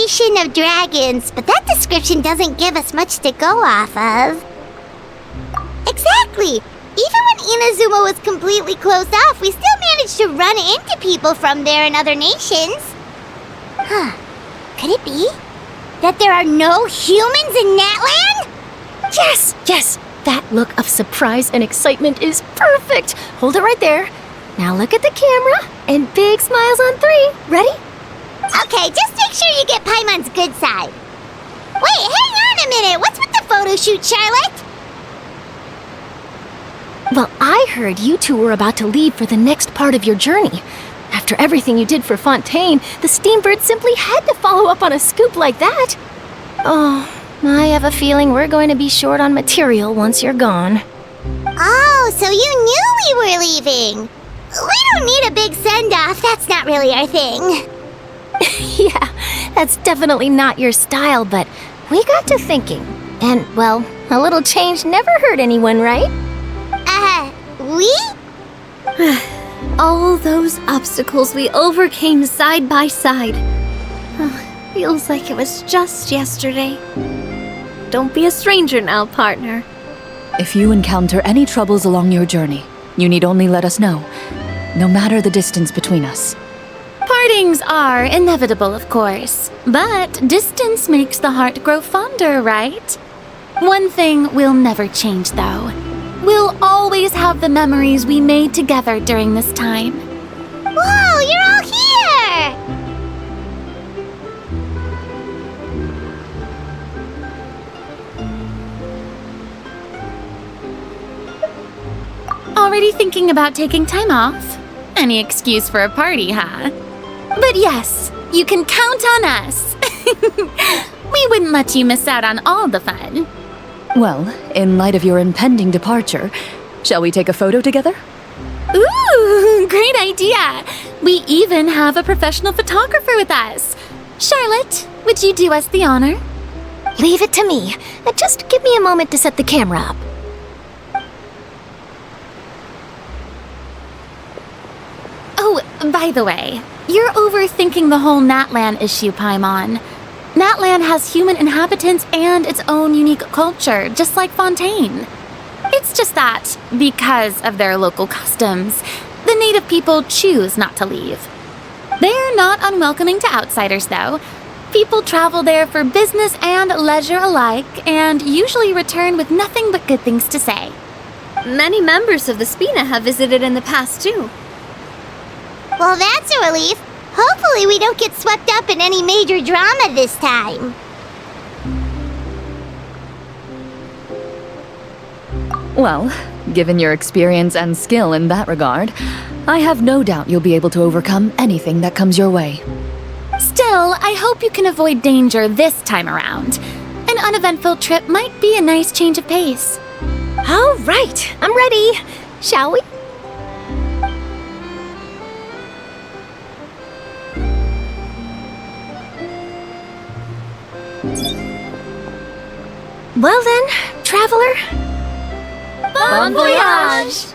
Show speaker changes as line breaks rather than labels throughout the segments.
nation of dragons, but that description doesn't give us much to go off of. Exactly! Even when Inazuma was completely closed off, we still managed to run into people from there in other nations. Huh. Could it be that there are no humans in Natlan?
Yes, yes! That look of surprise and excitement is perfect! Hold it right there. Now look at the camera, and big smiles on 3. Ready?
Okay, just make sure you get Paimon's good side. Wait, hang on a minute! What's with the photo shoot, Charlotte?
Well, I heard you two were about to leave for the next part of your journey. After everything you did for Fontaine, the Steambird simply had to follow up on a scoop like that. Oh, I have a feeling we're going to be short on material once you're gone.
Oh, so you knew we were leaving. We don't need a big send-off. That's not really our thing.
Yeah, that's definitely not your style, but we got to thinking. And, well, a little change never hurt anyone, right?
We?
All those obstacles we overcame side by side. Feels like it was just yesterday. Don't be a stranger now, partner.
If you encounter any troubles along your journey, you need only let us know, no matter the distance between us.
Partings are inevitable, of course, but distance makes the heart grow fonder, right? One thing will never change, though. We'll always have the memories we made together during this time.
Whoa, you're all here!
Already thinking about taking time off? Any excuse for a party, huh? But yes, you can count on us. We wouldn't let you miss out on all the fun.
Well, in light of your impending departure, shall we take a photo together?
Ooh, great idea! We even have a professional photographer with us. Charlotte, would you do us the honor?
Leave it to me. Just give me a moment to set the camera up.
Oh, by the way, you're overthinking the whole Natlan issue, Paimon. Natlan has human inhabitants and its own unique culture, just like Fontaine. It's just that, because of their local customs, the native people choose not to leave. They're not unwelcoming to outsiders, though. People travel there for business and leisure alike, and usually return with nothing but good things to say.
Many members of the Spina have visited in the past, too.
Well, that's a relief. Hopefully we don't get swept up in any major drama this time.
Well, given your experience and skill in that regard, I have no doubt you'll be able to overcome anything that comes your way.
Still, I hope you can avoid danger this time around. An uneventful trip might be a nice change of pace.
All right, I'm ready. Shall we? Well then, traveler.
Bon voyage!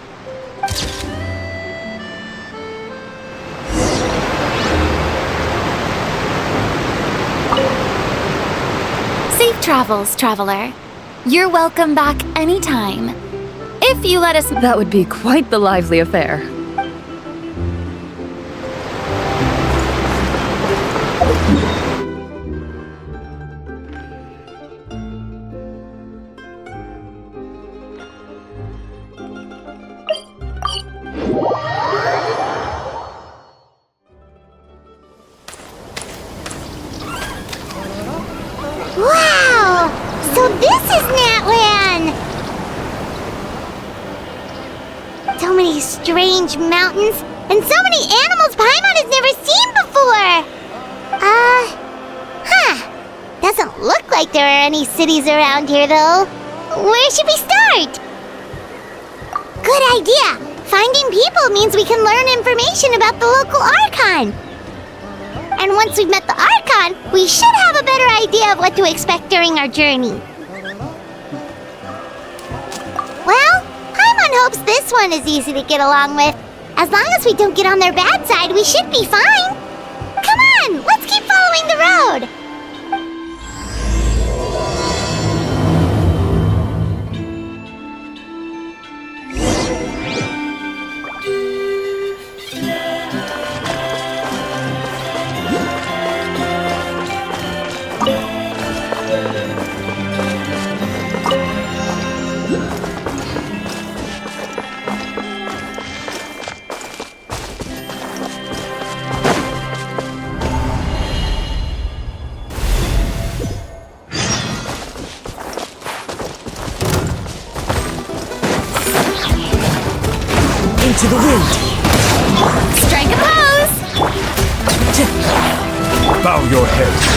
Safe travels, traveler. You're welcome back anytime. If you let us...
That would be quite the lively affair.
Wow! So this is Natlan! So many strange mountains, and so many animals Paimon has never seen before! Doesn't look like there are any cities around here, though. Where should we start? Good idea! Finding people means we can learn information about the local Archon. And once we've met the Archon, we should have a better idea of what to expect during our journey. Well, Paimon hopes this one is easy to get along with. As long as we don't get on their bad side, we should be fine. Come on, let's keep following the road.
Strike a pose!
Bow your head.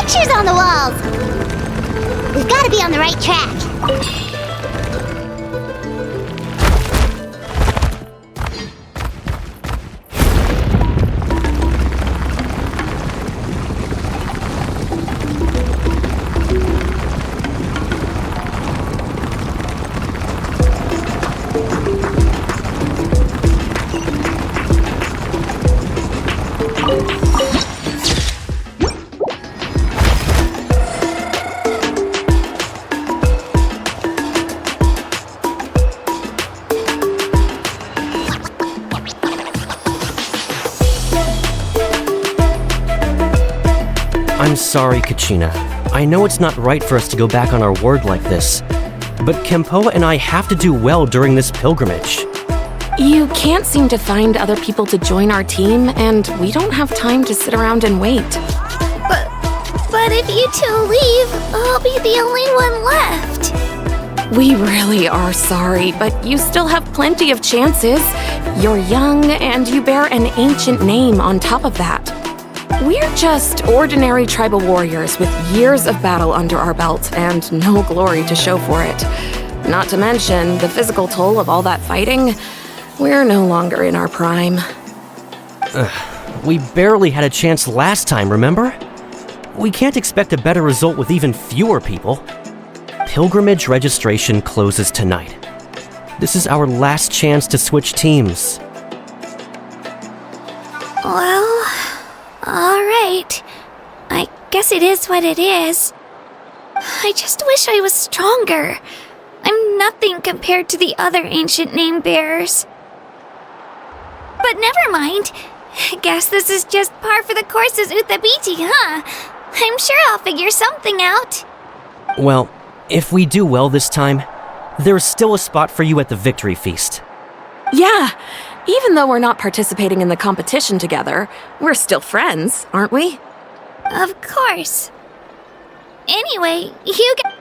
pictures on the walls! We've got to be on the right track.
I'm sorry, Kachina. I know it's not right for us to go back on our word like this, but Kempoa and I have to do well during this pilgrimage.
You can't seem to find other people to join our team, and we don't have time to sit around and wait.
But if you two leave, I'll be the only one left.
We really are sorry, but you still have plenty of chances. You're young, and you bear an ancient name on top of that. We're just ordinary tribal warriors with years of battle under our belt and no glory to show for it. Not to mention the physical toll of all that fighting. We're no longer in our prime.
We barely had a chance last time, remember? We can't expect a better result with even fewer people. Pilgrimage registration closes tonight. This is our last chance to switch teams.
Well, alright. I guess it is what it is. I just wish I was stronger. I'm nothing compared to the other ancient name bearers. But never mind. Guess this is just par for the course as Utabiti, huh? I'm sure I'll figure something out.
Well, if we do well this time, there's still a spot for you at the victory feast.
Yeah, even though we're not participating in the competition together, we're still friends, aren't we?
Of course. Anyway, you get...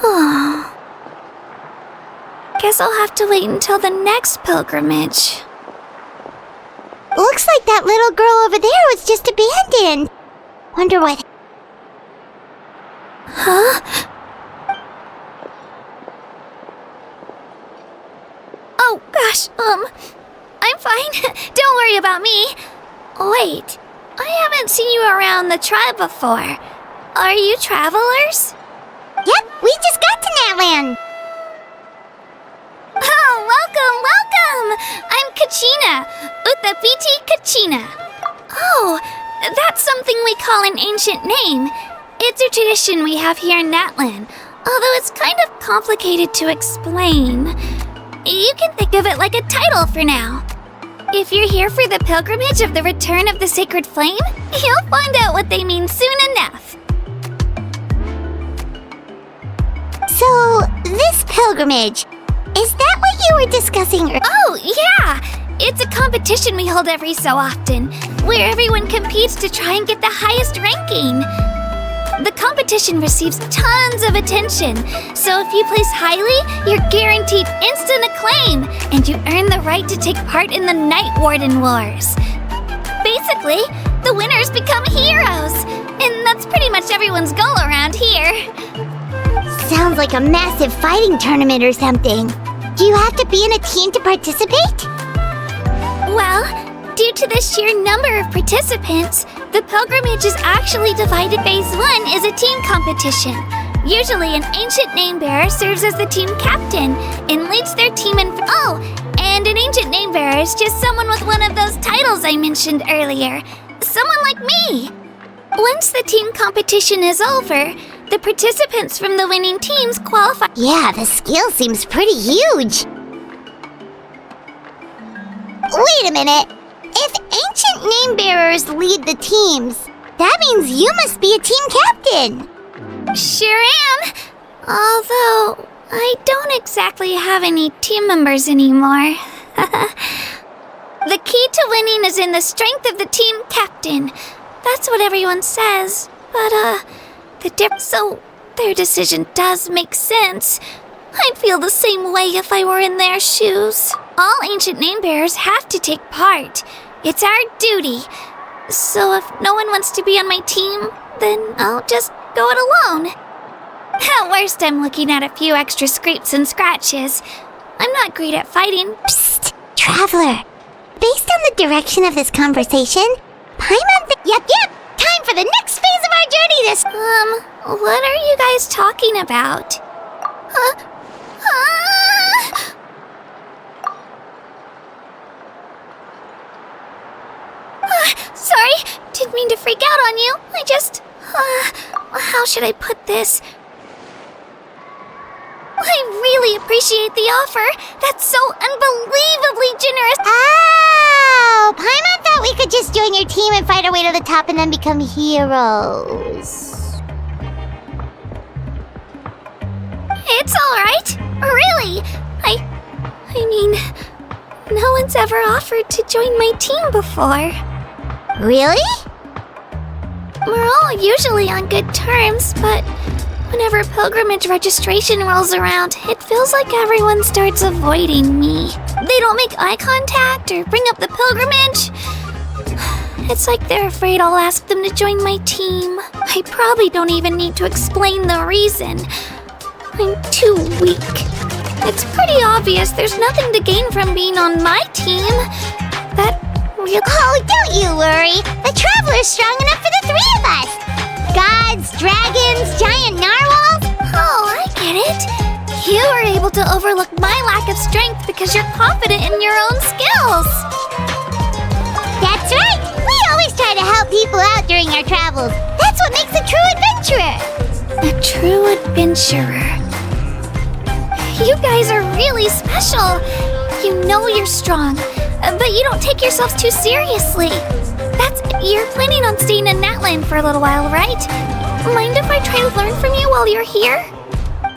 Oh. Guess I'll have to wait until the next pilgrimage.
Looks like that little girl over there was just abandoned. Wonder what...
Huh? Oh, gosh, I'm fine. Don't worry about me. Wait, I haven't seen you around the tribe before. Are you travelers?
Yep, we just got to Natlan.
Oh, welcome! I'm Kachina, Utabiti Kachina. Oh, that's something we call an ancient name. It's a tradition we have here in Natlan, although it's kind of complicated to explain. You can think of it like a title for now. If you're here for the pilgrimage of the return of the sacred flame, you'll find out what they mean soon enough.
So, this pilgrimage, is that what you were discussing?
Oh, yeah! It's a competition we hold every so often, where everyone competes to try and get the highest ranking. The competition receives tons of attention, so if you place highly, you're guaranteed instant acclaim, and you earn the right to take part in the Night Warden Wars. Basically, the winners become heroes, and that's pretty much everyone's goal around here.
Sounds like a massive fighting tournament or something. Do you have to be in a team to participate?
Well, due to the sheer number of participants, the pilgrimage is actually divided. Phase 1 is a team competition. Usually an ancient name bearer serves as the team captain and leads their team in... Oh, and an ancient name bearer is just someone with one of those titles I mentioned earlier. Someone like me. Once the team competition is over, the participants from the winning teams qualify...
Yeah, the skill seems pretty huge. Wait a minute. If ancient name bearers lead the teams, that means you must be a team captain.
Sure am. Although, I don't exactly have any team members anymore. The key to winning is in the strength of the team captain. That's what everyone says. But, so their decision does make sense. I'd feel the same way if I were in their shoes. All ancient name bearers have to take part. It's our duty. So if no one wants to be on my team, then I'll just go it alone. At worst, I'm looking at a few extra scrapes and scratches. I'm not great at fighting.
Psst, Traveler. Based on the direction of this conversation, Paimon Yep, time for the next phase of our journey this...
What are you guys talking about? Sorry, didn't mean to freak out on you. I just... how should I put this? I really appreciate the offer. That's so unbelievably generous.
Oh, Paimon thought we could just join your team and fight our way to the top and then become heroes.
It's alright. Really. I mean, no one's ever offered to join my team before.
Really?
We're all usually on good terms, but whenever pilgrimage registration rolls around, it feels like everyone starts avoiding me. They don't make eye contact or bring up the pilgrimage. It's like they're afraid I'll ask them to join my team. I probably don't even need to explain the reason. I'm too weak. It's pretty obvious there's nothing to gain from being on my team. That really...
Oh, don't you worry. The Traveler's strong enough for the three of us. Gods, dragons, giant narwhals.
Oh, I get it. You were able to overlook my lack of strength because you're confident in your own skills.
That's right. We always try to help people out during our travels. That's what makes a true adventurer.
A true adventurer. You guys are really special. You know you're strong, but you don't take yourselves too seriously. You're planning on staying in Natlan for a little while, right? Mind if I try to learn from you while you're here?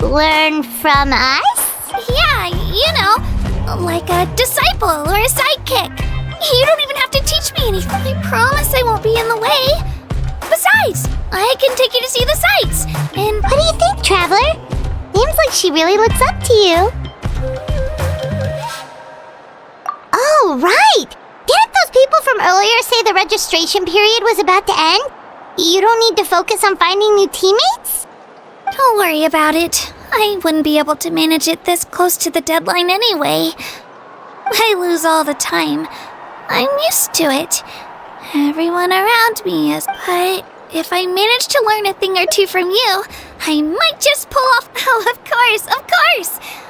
Learn from us?
Yeah, you know, like a disciple or a sidekick. You don't even have to teach me anything. I promise I won't be in the way. Besides, I can take you to see the sights. And
what do you think, Traveler? Seems like she really looks up to you. Oh, right! Didn't those people from earlier say the registration period was about to end? You don't need to focus on finding new teammates?
Don't worry about it. I wouldn't be able to manage it this close to the deadline anyway. I lose all the time. I'm used to it. Everyone around me is, but if I manage to learn a thing or two from you, I might just pull off... Oh, of course!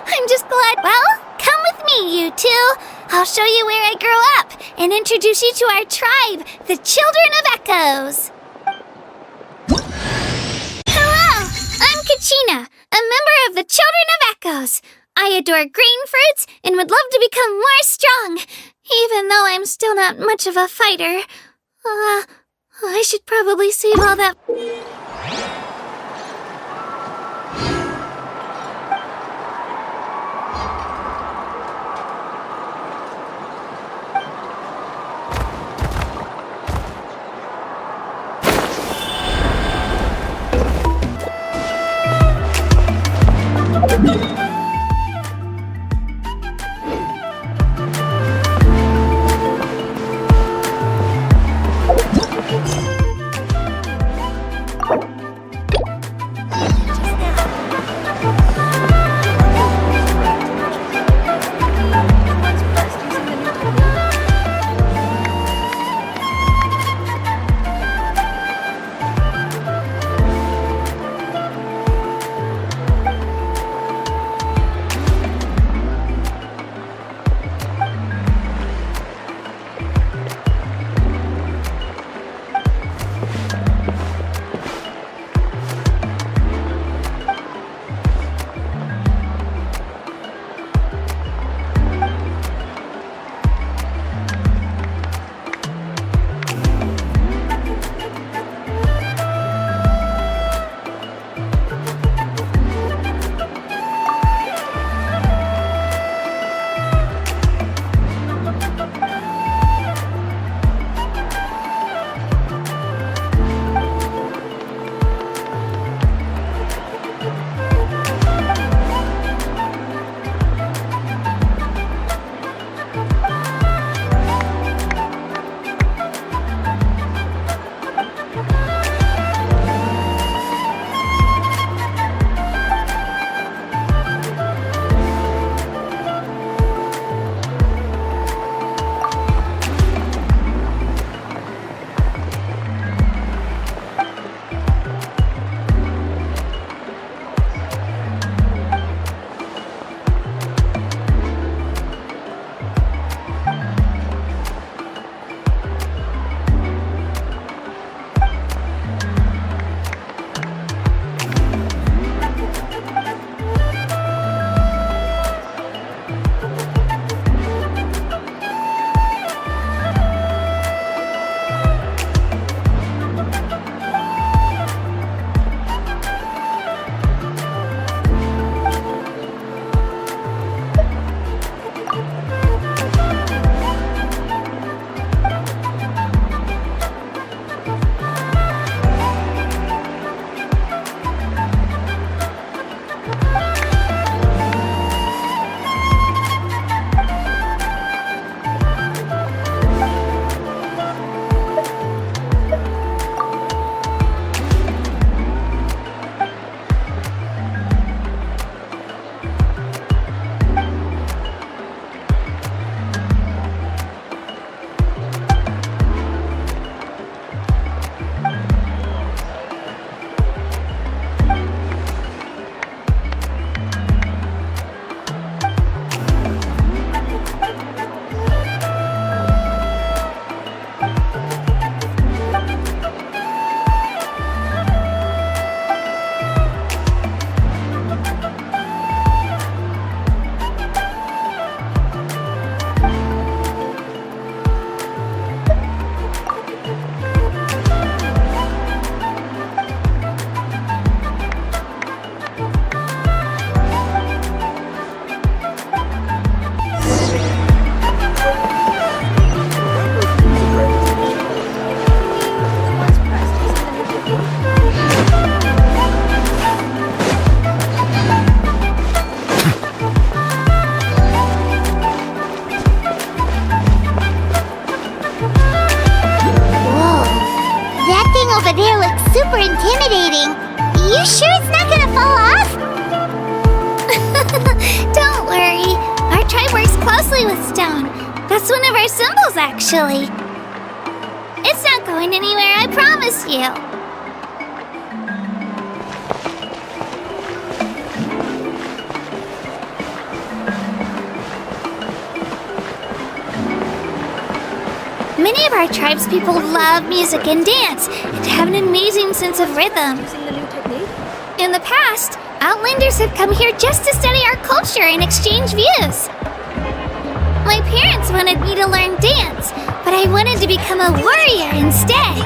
I'm just glad... Well, come with me, you two. I'll show you where I grew up and introduce you to our tribe, the Children of Echoes. Hello, I'm Kachina, a member of the Children of Echoes. I adore green fruits and would love to become more strong, even though I'm still not much of a fighter. I should probably save all that...
super intimidating. You sure it's not gonna fall off?
Don't worry. Our tribe works closely with stone. That's one of our symbols, actually. It's not going anywhere, I promise you. Many of our tribes people love music and dance and have an amazing sense of rhythm. In the past, Outlanders have come here just to study our culture and exchange views. My parents wanted me to learn dance, but I wanted to become a warrior instead.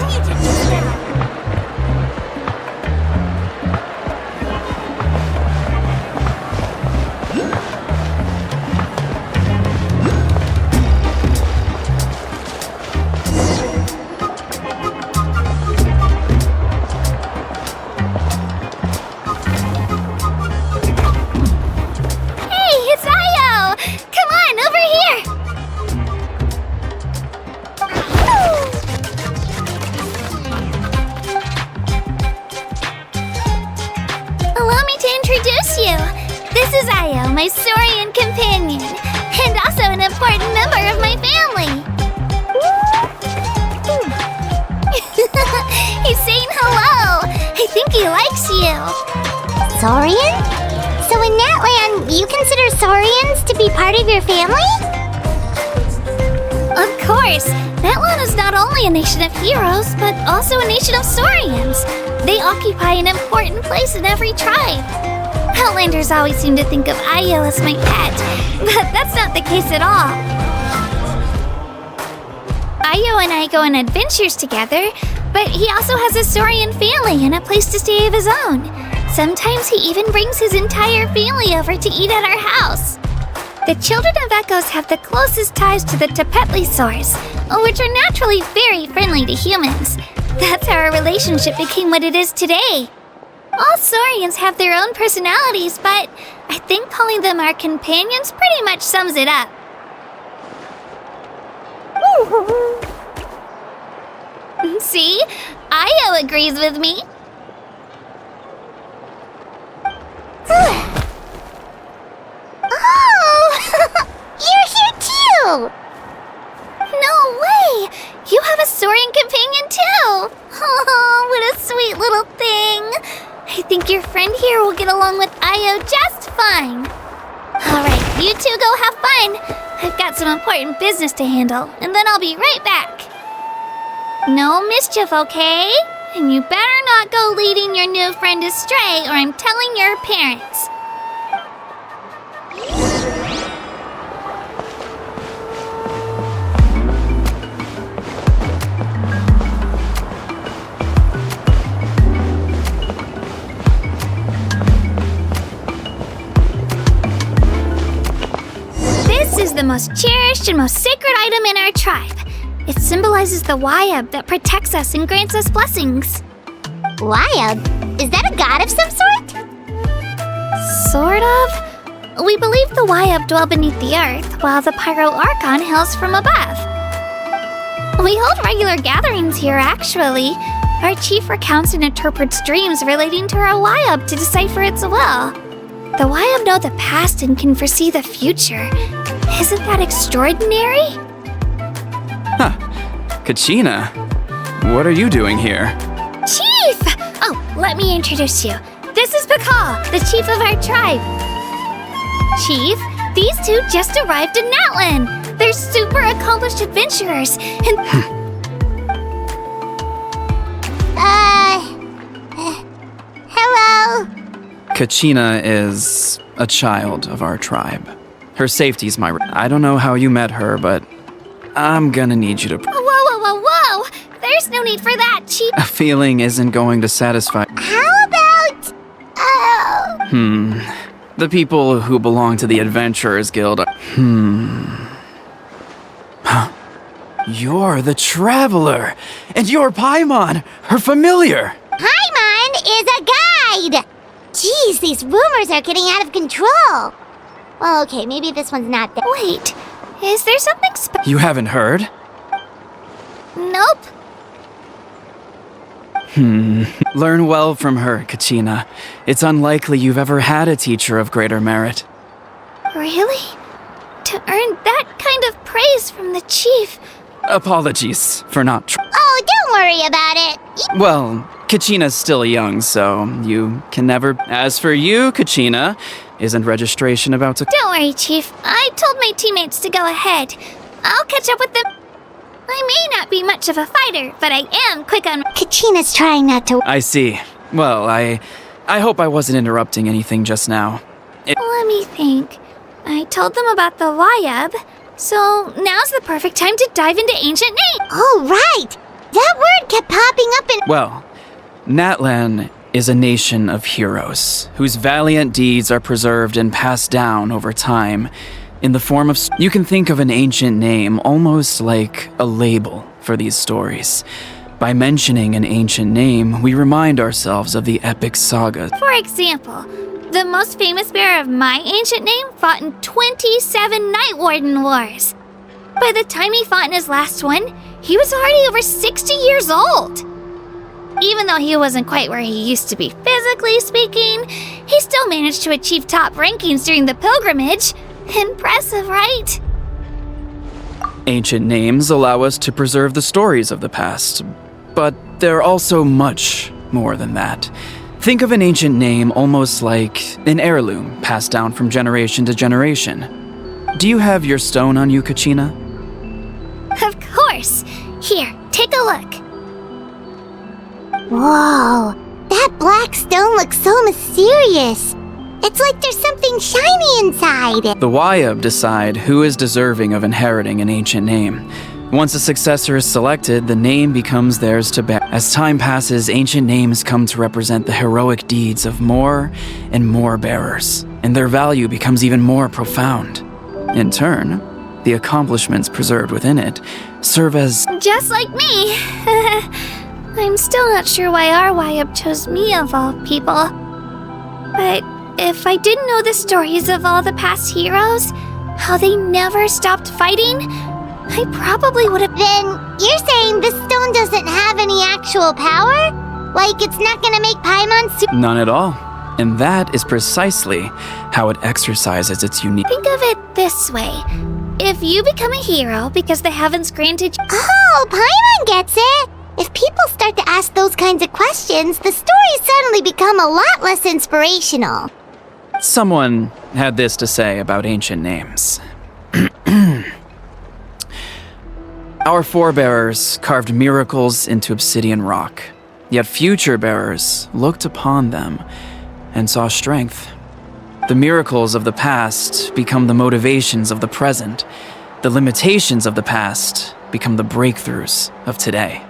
My Saurian companion, and also an important member of my family. He's saying hello. I think he likes you.
Saurian? So in Natlan, you consider Saurians to be part of your family?
Of course. Natlan is not only a nation of heroes, but also a nation of Saurians. They occupy an important place in every tribe. Outlanders always seem to think of Ayo as my pet, but that's not the case at all. Ayo and I go on adventures together, but he also has a Saurian family and a place to stay of his own. Sometimes he even brings his entire family over to eat at our house. The children of Echoes have the closest ties to the Tepetlisaurs, which are naturally very friendly to humans. That's how our relationship became what it is today. All Saurians have their own personalities, but I think calling them our companions pretty much sums it up. See? Ayo agrees with me.
Oh! You're here too!
No way! You have a Saurian companion too! Oh, what a sweet little thing! I think your friend here will get along with Ayo just fine. Alright, you two go have fun. I've got some important business to handle, and then I'll be right back. No mischief, okay? And you better not go leading your new friend astray, or I'm telling your parents. This is the most cherished and most sacred item in our tribe. It symbolizes the Wayab that protects us and grants us blessings.
Wayab? Is that a god of some sort?
Sort of. We believe the Wayab dwell beneath the earth, while the Pyro Archon hails from above. We hold regular gatherings here, actually. Our chief recounts and interprets dreams relating to our Wayab to decipher its will. The Wayab know the past and can foresee the future. Isn't that extraordinary?
Huh. Kachina, what are you doing here?
Chief! Oh, let me introduce you. This is Pakal, the chief of our tribe. Chief, these two just arrived in Natlan. They're super accomplished adventurers, and...
Hello?
Kachina is a child of our tribe. Her safety's my... I don't know how you met her, but I'm gonna need you to...
Whoa! There's no need for that, Chief.
A feeling isn't going to satisfy...
How about...
The people who belong to the Adventurers Guild are... You're the Traveler! And you're Paimon, her familiar!
Paimon is a guide! Jeez, these rumors are getting out of control. Well, okay, maybe this one's not that...
Wait, is there something special?
You haven't heard?
Nope.
Learn well from her, Kachina. It's unlikely you've ever had a teacher of greater merit.
Really? To earn that kind of praise from the chief.
Apologies for not
Oh, don't worry about it.
Well, Kachina's still young, so you can never... As for you, Kachina, isn't registration about to...
Don't worry, Chief. I told my teammates to go ahead. I'll catch up with them. I may not be much of a fighter, but I am quick on...
Kachina's trying not to...
I see. Well, I hope I wasn't interrupting anything just now.
Let me think. I told them about the Wayab, so now's the perfect time to dive into ancient names.
Oh, right! That word kept popping up in...
Well, Natlan is a nation of heroes, whose valiant deeds are preserved and passed down over time in the form of... You can think of an ancient name almost like a label for these stories. By mentioning an ancient name, we remind ourselves of the epic saga.
For example, the most famous bearer of my ancient name fought in 27 Night Warden Wars. By the time he fought in his last one, he was already over 60 years old. Even though he wasn't quite where he used to be physically speaking, he still managed to achieve top rankings during the pilgrimage. Impressive, right?
Ancient names allow us to preserve the stories of the past, but they're also much more than that. Think of an ancient name almost like an heirloom passed down from generation to generation. Do you have your stone on you, Kachina?
Of course. Here, take a look.
Whoa, that black stone looks so mysterious. It's like there's something shiny inside.
The Wayab decide who is deserving of inheriting an ancient name. Once a successor is selected, the name becomes theirs to bear. As time passes, ancient names come to represent the heroic deeds of more and more bearers, and their value becomes even more profound. In turn, the accomplishments preserved within it serve as...
Just like me. I'm still not sure why our Wayab chose me of all people. But if I didn't know the stories of all the past heroes, how they never stopped fighting, I probably would have...
Then you're saying this stone doesn't have any actual power? Like it's not gonna make Paimon
None at all. And that is precisely how it exercises its unique...
Think of it this way. If you become a hero because the heavens granted you...
Oh, Paimon gets it! If people start to ask those kinds of questions, the stories suddenly become a lot less inspirational.
Someone had this to say about ancient names. Our forebears carved miracles into obsidian rock, yet future bearers looked upon them and saw strength. The miracles of the past become the motivations of the present. The limitations of the past become the breakthroughs of today.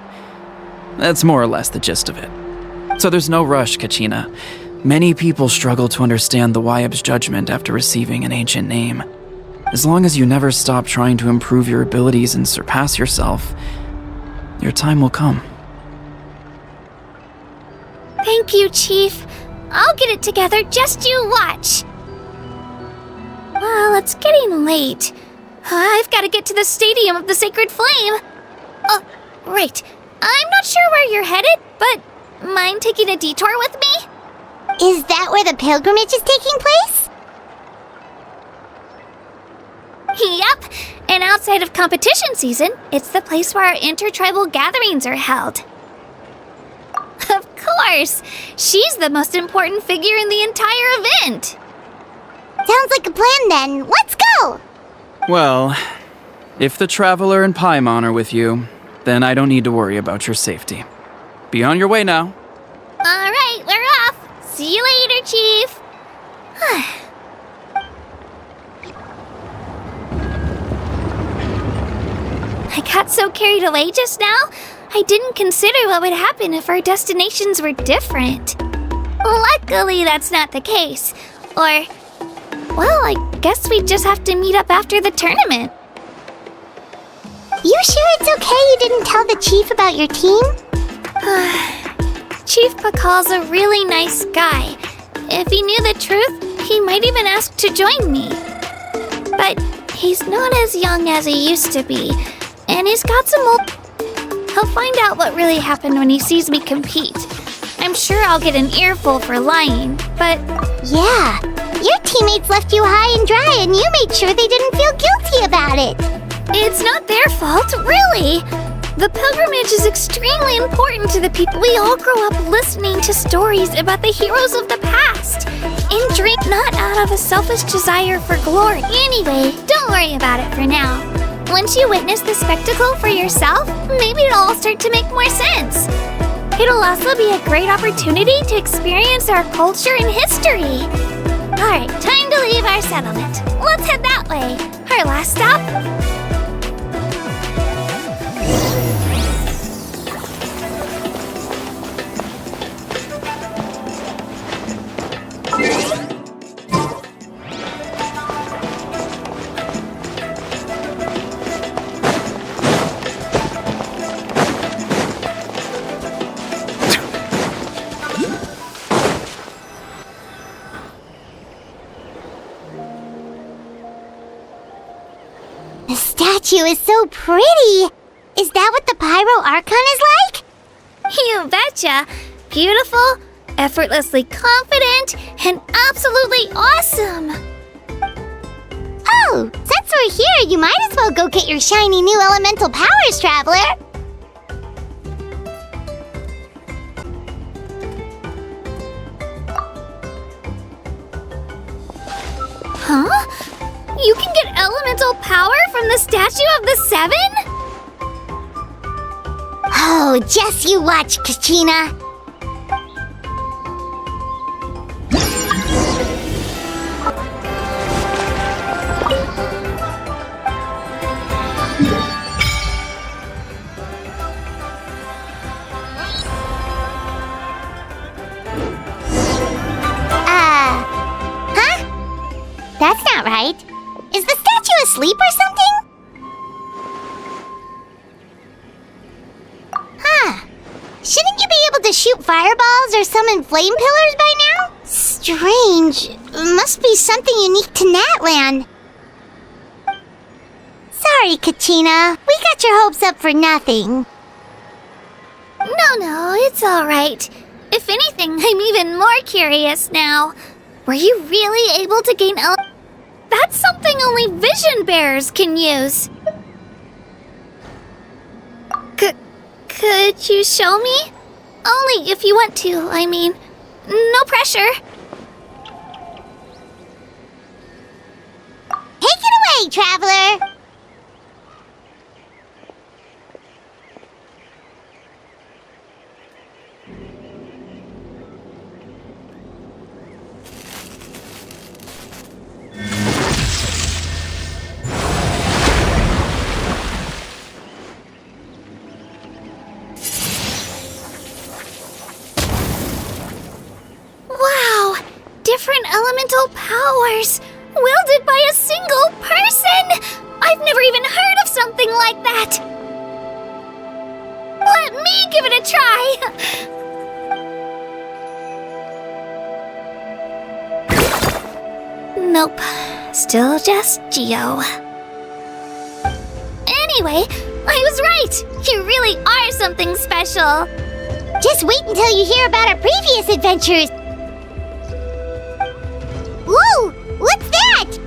That's more or less the gist of it. So there's no rush, Kachina. Many people struggle to understand the Wayab's judgment after receiving an ancient name. As long as you never stop trying to improve your abilities and surpass yourself, your time will come.
Thank you, Chief. I'll get it together, just you watch. Well, it's getting late. I've got to get to the Stadium of the Sacred Flame. Oh, right. I'm not sure where you're headed, but mind taking a detour with me?
Is that where the pilgrimage is taking place?
Yep, and outside of competition season, it's the place where our intertribal gatherings are held. Of course! She's the most important figure in the entire event!
Sounds like a plan then. Let's go!
Well, if the Traveler and Paimon are with you, then I don't need to worry about your safety. Be on your way now.
Alright, we're off! See you later, Chief! I got so carried away just now, I didn't consider what would happen if our destinations were different. Luckily, that's not the case. Or, well, I guess we just have to meet up after the tournament.
You sure it's okay you didn't tell the chief about your team?
Chief Pakal's a really nice guy. If he knew the truth, he might even ask to join me. But he's not as young as he used to be, and he's got some old... He'll find out what really happened when he sees me compete. I'm sure I'll get an earful for lying, but...
Yeah, your teammates left you high and dry and you made sure they didn't feel guilty about it.
It's not their fault, really. The pilgrimage is extremely important to the people. We all grow up listening to stories about the heroes of the past and drink not out of a selfish desire for glory. Anyway, don't worry about it for now. Once you witness the spectacle for yourself, maybe it'll all start to make more sense. It'll also be a great opportunity to experience our culture and history. Alright, time to leave our settlement. Let's head that way. Our last stop?
The statue is so pretty. Is that what the Pyro Archon is like?
You betcha! Beautiful, effortlessly confident, and absolutely awesome!
Oh, since we're here, you might as well go get your shiny new elemental powers, Traveler.
Huh? You can get elemental power from the Statue of the Seven?
Oh, just you watch, Kachina. Huh? That's not right. Is the statue asleep or something? Huh. Shouldn't you be able to shoot fireballs or summon flame pillars by now? Strange. Must be something unique to Natlan. Sorry, Kachina. We got your hopes up for nothing.
No, it's alright. If anything, I'm even more curious now. Were you really able to gain That's something only vision bearers can use. Could you show me? Only if you want to, I mean. No pressure.
Take it away, Traveler!
Wow! Different elemental powers! Wielded by a single person! I've never even heard of something like that! Let me give it a try! Nope. Still just Geo. Anyway, I was right! You really are something special!
Just wait until you hear about our previous adventures! Whoa! What's that?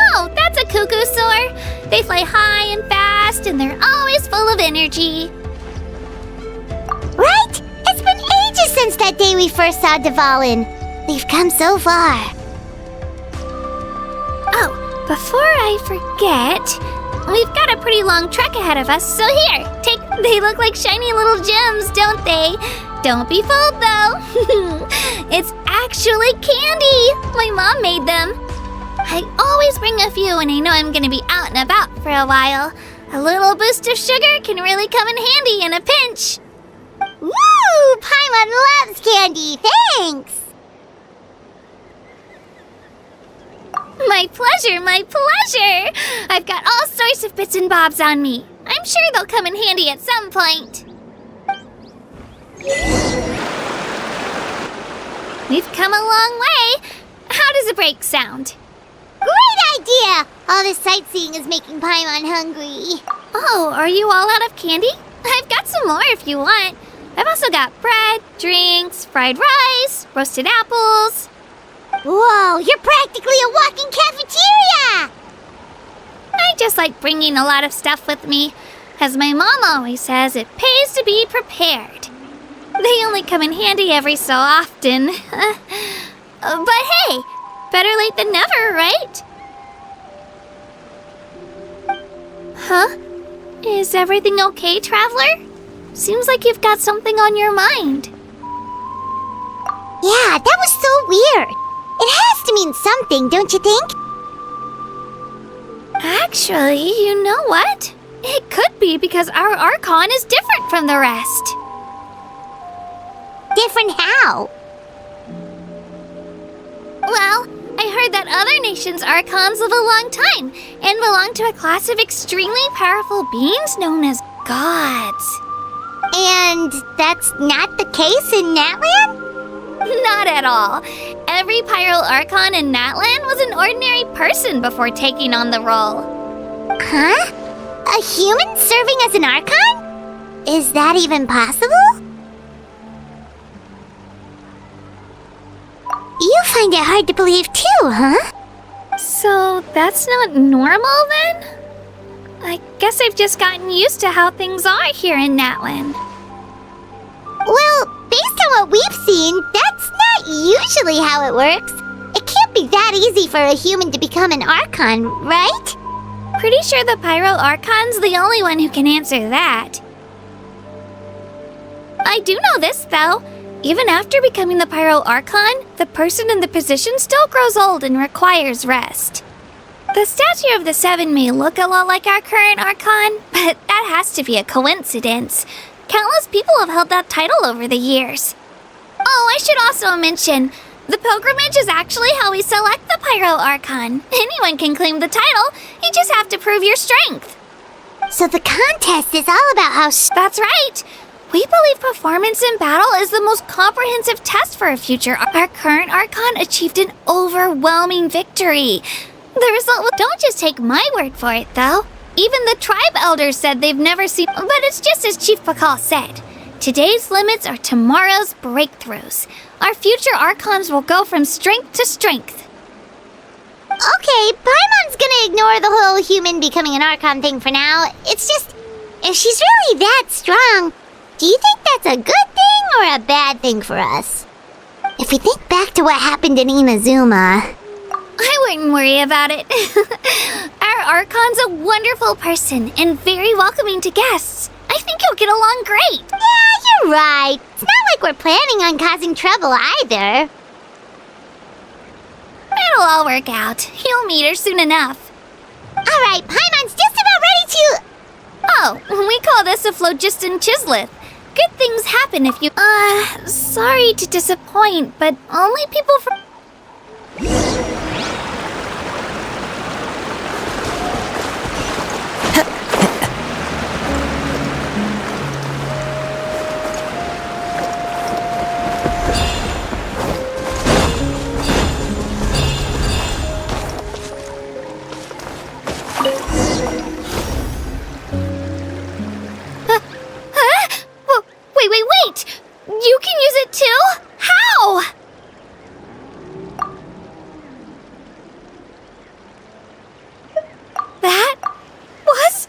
Oh, that's a cuckoo soar! They fly high and fast, and they're always full of energy.
Right? It's been ages since that day we first saw Dvalin. We've come so far.
Oh, before I forget, we've got a pretty long trek ahead of us, so here, take. They look like shiny little gems, don't they? Don't be fooled, though. It's actually candy. My mom made them. I always bring a few when I know I'm gonna be out and about for a while. A little boost of sugar can really come in handy in a pinch.
Woo! Paimon loves candy, thanks!
My pleasure, my pleasure! I've got all sorts of bits and bobs on me. I'm sure they'll come in handy at some point. We've come a long way. How does a break sound?
Great idea! All this sightseeing is making Paimon hungry.
Oh, are you all out of candy? I've got some more if you want. I've also got bread, drinks, fried rice, roasted apples.
Whoa, you're practically a walking cafeteria!
I just like bringing a lot of stuff with me. As my mom always says, it pays to be prepared. They only come in handy every so often. But hey, better late than never, right? Huh? Is everything okay, Traveler? Seems like you've got something on your mind.
Yeah, that was so weird. It has to mean something, don't you think?
Actually, you know what? It could be because our Archon is different from the rest.
Different how?
Well, I heard that other nations' Archons live a long time and belong to a class of extremely powerful beings known as gods.
And that's not the case in Natlan?
Not at all. Every Pyro Archon in Natlan was an ordinary person before taking on the role.
Huh? A human serving as an Archon? Is that even possible? You find it hard to believe too, huh?
So that's not normal then? I guess I've just gotten used to how things are here in Natlan.
Well, based on what we've seen, that's not usually how it works. It can't be that easy for a human to become an Archon, right?
Pretty sure the Pyro Archon's the only one who can answer that. I do know this, though. Even after becoming the Pyro Archon, the person in the position still grows old and requires rest. The statue of the Seven may look a lot like our current Archon, but that has to be a coincidence. Countless people have held that title over the years. Oh, I should also mention, the pilgrimage is actually how we select the Pyro Archon. Anyone can claim the title, you just have to prove your strength.
So the contest is all about how
That's right! We believe performance in battle is the most comprehensive test for a future. Our current Archon achieved an overwhelming victory. The result was... Don't just take my word for it, though. Even the tribe elders said they've never seen... But it's just as Chief Pakal said. Today's limits are tomorrow's breakthroughs. Our future Archons will go from strength to strength.
Okay, Paimon's gonna ignore the whole human becoming an Archon thing for now. It's just, if she's really that strong, do you think that's a good thing or a bad thing for us? If we think back to what happened in Inazuma...
I wouldn't worry about it. Our Archon's a wonderful person and very welcoming to guests. I think he'll get along great.
Yeah, you're right. It's not like we're planning on causing trouble either.
It'll all work out. You'll meet her soon enough.
Alright, Paimon's just about ready to...
Oh, we call this a phlogiston chisleth. Good things happen if you... sorry to disappoint, but only people from... Wait! You can use it too? How? That was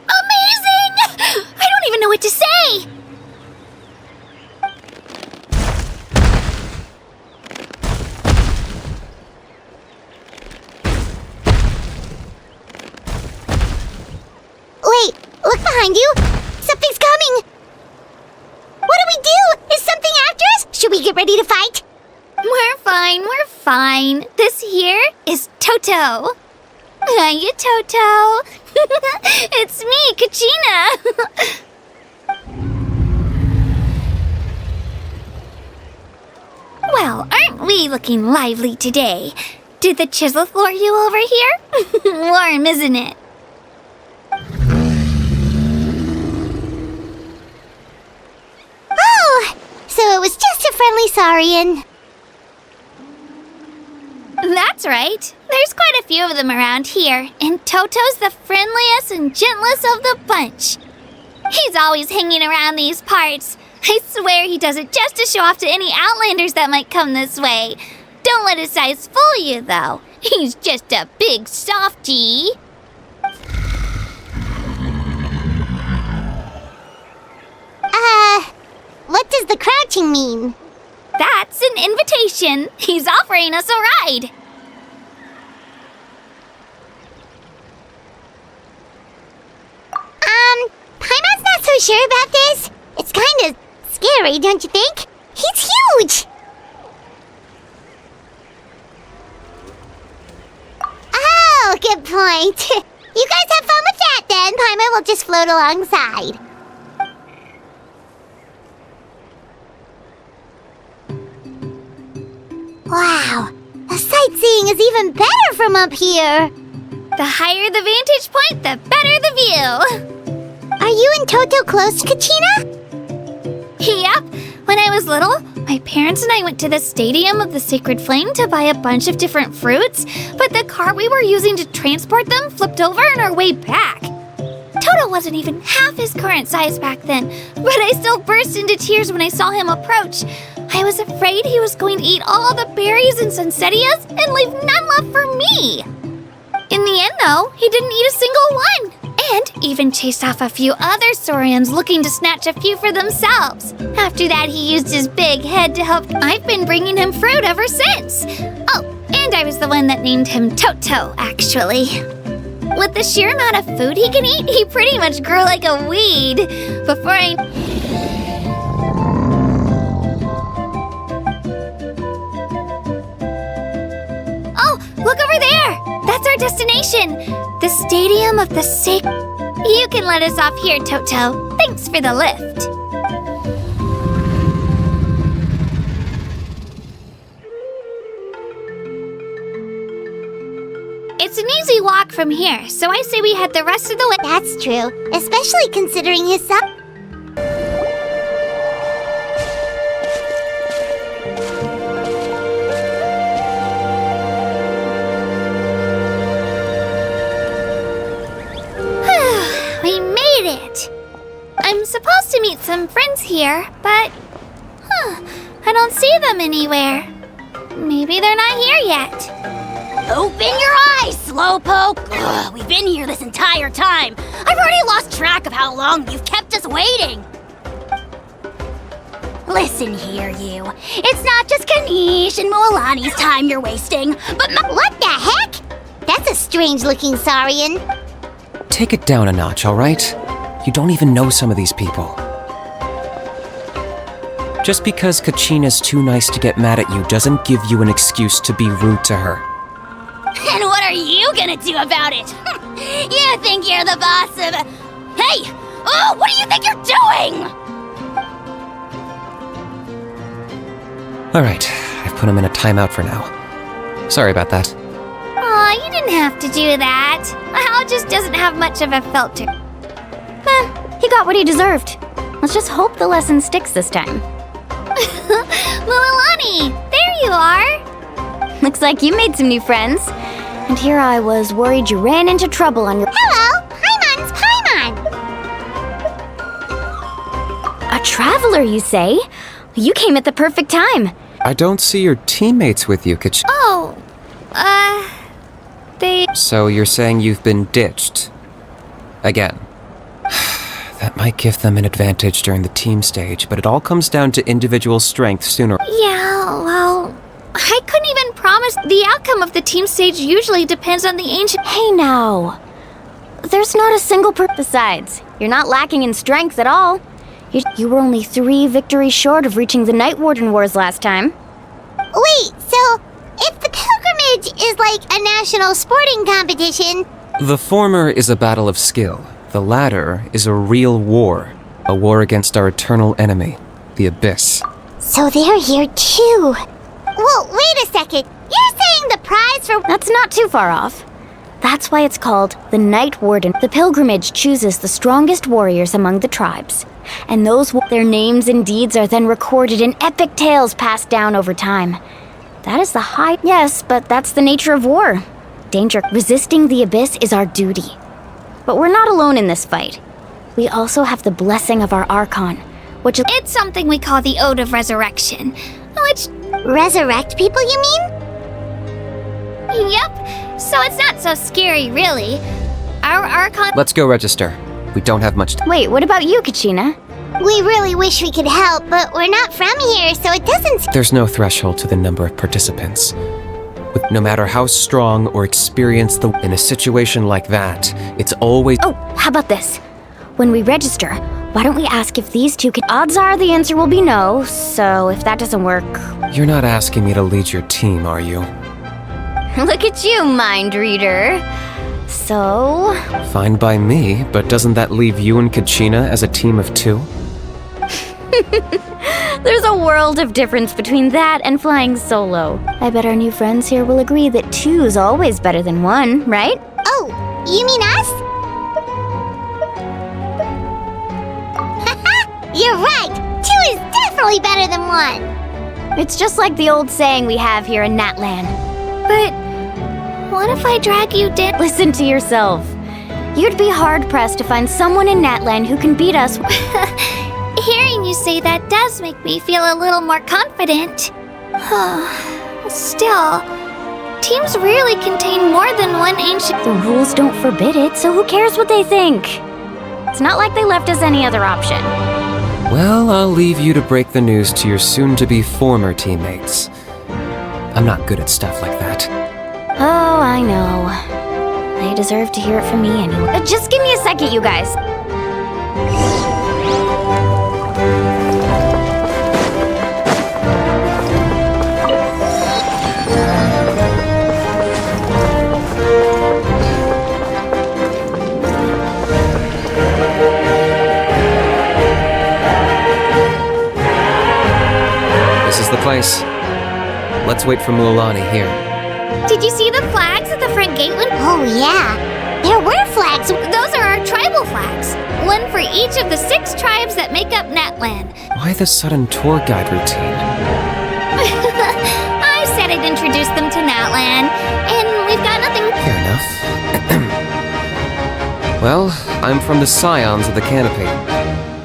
amazing! I don't even know what to say!
Wait, look behind you! Something's coming! What do we do? Is something after us? Should we get ready to fight?
We're fine. This here is Toto. Hiya, Toto. It's me, Kachina. Well, aren't we looking lively today? Did the Chisleth lure you over here? Warm, isn't it?
Warm, isn't it? What do we do? Is something after us? Should we get ready to fight? We're fine. We're fine. This here is Toto. Hiya, Toto. It's me, Kachina. Well, aren't we looking lively today? Did the Chisleth lure you over here? Warm, isn't it? friendly saurian.
That's right. There's quite a few of them around here, and Toto's the friendliest and gentlest of the bunch. He's always hanging around these parts. I swear he does it just to show off to any outlanders that might come this way. Don't let his size fool you, though. He's just a big softie.
What does the crouching mean?
That's an invitation. He's offering us a ride.
Paimon's not so sure about this. It's kind of scary, don't you think? He's huge! Oh, good point. You guys have fun with that then. Paimon will just float alongside. Wow, the sightseeing is even better from up here.
The higher the vantage point, the better the view.
Are you and Toto close to Kachina?
Yep. When I was little, my parents and I went to the Stadium of the Sacred Flame to buy a bunch of different fruits, but the cart we were using to transport them flipped over on our way back. Toto wasn't even half his current size back then, but I still burst into tears when I saw him approach. I was afraid he was going to eat all the berries and sunsettias and leave none left for me. In the end, though, he didn't eat a single one, and even chased off a few other saurians looking to snatch a few for themselves. After that, he used his big head to help. I've been bringing him fruit ever since. Oh, and I was the one that named him Toto, actually. With the sheer amount of food he can eat, he pretty much grew like a weed. Oh, look over there! That's our destination! The Stadium of the Sacred... You can let us off here, Toto. Thanks for the lift. It's an easy walk from here, so I say we head the rest of the way.
That's true, especially considering his size.
We made it! I'm supposed to meet some friends here, but... I don't see them anywhere. Maybe they're not here yet.
Open your eyes, Slowpoke! Ugh, we've been here this entire time. I've already lost track of how long you've kept us waiting. Listen here, you. It's not just Kanish and Mualani's time you're wasting, but
What the heck? That's a strange-looking saurian.
Take it down a notch, all right? You don't even know some of these people. Just because Kachina's too nice to get mad at you doesn't give you an excuse to be rude to her.
And what are you gonna do about it? You think you're the boss of... Hey! Oh, what do you think you're doing?
All right, I've put him in a timeout for now. Sorry about that.
Aw, you didn't have to do that. Hal just doesn't have much of a filter.
He got what he deserved. Let's just hope the lesson sticks this time.
Mualani, there you are.
Looks like you made some new friends. And here I was worried you ran into trouble on your...
Hello, Paimon's Paimon.
A traveler, you say? You came at the perfect time.
I don't see your teammates with you, Kachina.
Oh, they...
So you're saying you've been ditched? Again. That might give them an advantage during the team stage, but it all comes down to individual strength sooner.
Yeah, well, I couldn't even promise. The outcome of the team stage usually depends on the ancient...
Hey now. There's not a single Besides, you're not lacking in strength at all. You were only 3 victories short of reaching the Night Warden Wars last time.
Wait, so if the pilgrimage is like a national sporting competition...
The former is a battle of skill. The latter is a real war. A war against our eternal enemy, the Abyss.
So they're here too. Well, wait a second. You're saying the prize for...
That's not too far off. That's why it's called the Night Warden. The pilgrimage chooses the strongest warriors among the tribes. And their names and deeds are then recorded in epic tales passed down over time. That is the high... Yes, but that's the nature of war. Danger. Resisting the abyss is our duty. But we're not alone in this fight. We also have the blessing of our Archon, which...
It's something we call the Ode of Resurrection, which...
Resurrect people, you mean?
Yep, so it's not so scary, really. Our Archon...
Let's go register. We don't have much time.
Wait, what about you, Kachina?
We really wish we could help, but we're not from here, so it doesn't...
There's no threshold to the number of participants. No matter how strong or experienced in a situation like that, it's always...
Oh, how about this? When we register, why don't we ask if these two can... Odds are the answer will be no, so if that doesn't work...
You're not asking me to lead your team, are you?
Look at you, mind reader. So...
Fine by me, but doesn't that leave you and Kachina as a team of 2?
There's a world of difference between that and flying solo. I bet our new friends here will agree that 2's always better than 1, right?
Oh, you mean us? You're right! 2 is definitely better than 1!
It's just like the old saying we have here in Natlan.
But what if I drag you down?
Listen to yourself. You'd be hard-pressed to find someone in Natlan who can beat us.
Hearing you say that does make me feel a little more confident. Still, teams rarely contain more than one ancient...
The rules don't forbid it, so who cares what they think? It's not like they left us any other option.
Well, I'll leave you to break the news to your soon-to-be former teammates. I'm not good at stuff like that.
Oh, I know. They deserve to hear it from me anyway. Just give me a second, you guys.
This is the place. Let's wait for Mualani here.
Did you see the flags at the front gate?
Oh, yeah. There were flags.
Those are our tribal flags. One for each of the 6 tribes that make up Natlan.
Why the sudden tour guide routine?
I said I'd introduce them to Natlan, and we've got nothing...
Fair enough. Well, I'm from the Scions of the Canopy.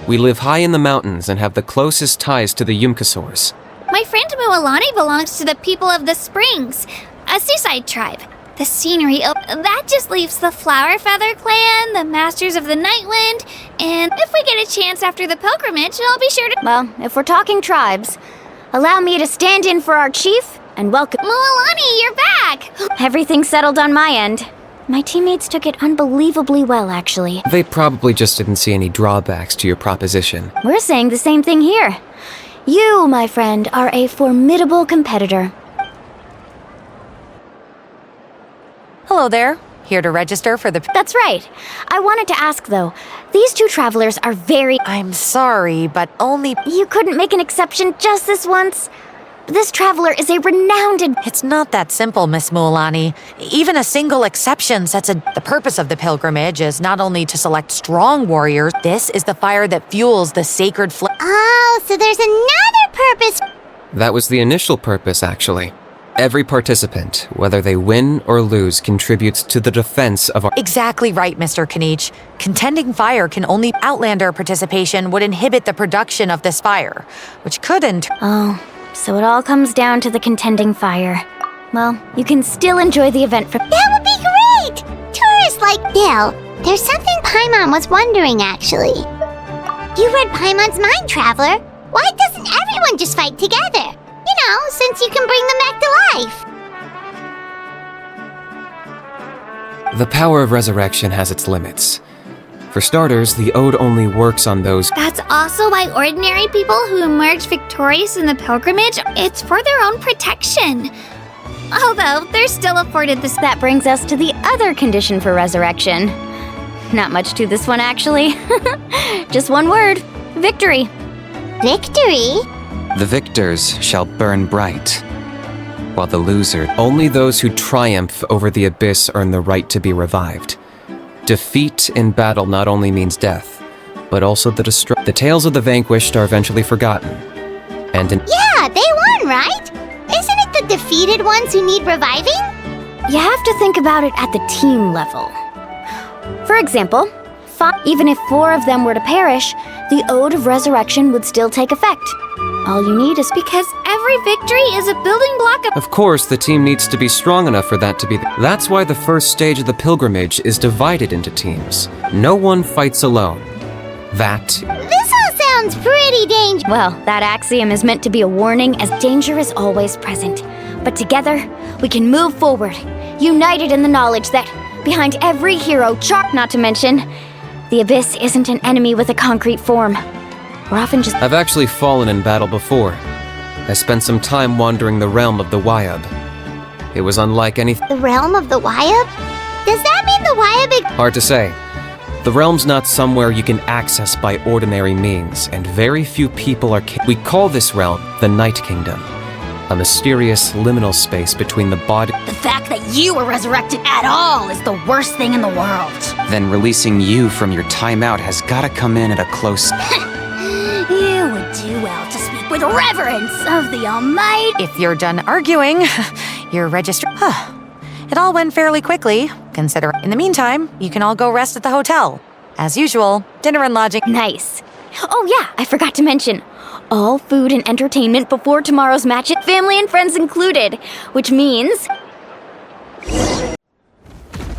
We live high in the mountains and have the closest ties to the Yumkasaurs.
My friend Mualani belongs to the people of the Springs, a seaside tribe. The scenery, that just leaves the Flower Feather Clan, the Masters of the Nightwind, and if we get a chance after the pilgrimage, I'll be sure to...
Well, if we're talking tribes, allow me to stand in for our chief and welcome...
Mualani, you're back!
Everything's settled on my end. My teammates took it unbelievably well, actually.
They probably just didn't see any drawbacks to your proposition.
We're saying the same thing here. You, my friend, are a formidable competitor.
Hello there. Here to register for the...
That's right. I wanted to ask, though. These 2 travelers are very...
I'm sorry, but only...
You couldn't make an exception just this once? This traveler is a renowned...
It's not that simple, Miss Mualani. Even a single exception sets The purpose of the pilgrimage is not only to select strong warriors. This is the fire that fuels the sacred flame.
Oh, so there's another purpose.
That was the initial purpose, actually. Every participant, whether they win or lose, contributes to the defense of our...
Exactly right, Mr. Kanich. Contending fire can only... Outlander participation would inhibit the production of this fire, which could
Oh, so it all comes down to the contending fire. Well, you can still enjoy the event from...
That would be great! Tourists like Bill. There's something Paimon was wondering, actually. You read Paimon's mind, Traveler. Why doesn't everyone just fight together? You know, since you can bring them back to life.
The power of resurrection has its limits. For starters, the ode only works on those...
That's also why ordinary people who emerge victorious in the pilgrimage, it's for their own protection. Although, they're still afforded this...
That brings us to the other condition for resurrection. Not much to this one, actually. Just one word. Victory.
Victory?
The victors shall burn bright. while the loser, only those who triumph over the abyss earn the right to be revived. Defeat in battle not only means death, but also the destruction. The tales of the vanquished are eventually forgotten. And
Yeah, they won, right? Isn't it the defeated ones who need reviving?
You have to think about it at the team level. For example, even if 4 of them were to perish, the Ode of Resurrection would still take effect. All you need is
Because every victory is a building block of.
of course, the team needs to be strong enough for that to be. That's why the first stage of the pilgrimage is divided into teams. No one fights alone. That
This all sounds pretty dangerous.
Well, that axiom is meant to be a warning as danger is always present. But together, we can move forward, united in the knowledge that behind every hero, not to mention, the Abyss isn't an enemy with a concrete form. We're often just.
I've actually fallen in battle before. I spent some time wandering the realm of the Wyab. It was unlike anything.
The realm of the Wyab? Does that mean the Wyab?
Hard to say. The realm's not somewhere you can access by ordinary means, and very few people are. We call this realm the Night Kingdom, a mysterious liminal space between the body.
The fact that you were resurrected at all is the worst thing in the world.
Then releasing you from your timeout has gotta come in at a close.
You would do well to speak with reverence of the Almighty.
If you're done arguing, you're registered. It all went fairly quickly, consider. In the meantime, you can all go rest at the hotel. As usual, dinner and lodging.
Nice. Oh yeah, I forgot to mention. All food and entertainment before tomorrow's match, family and friends included. Which means...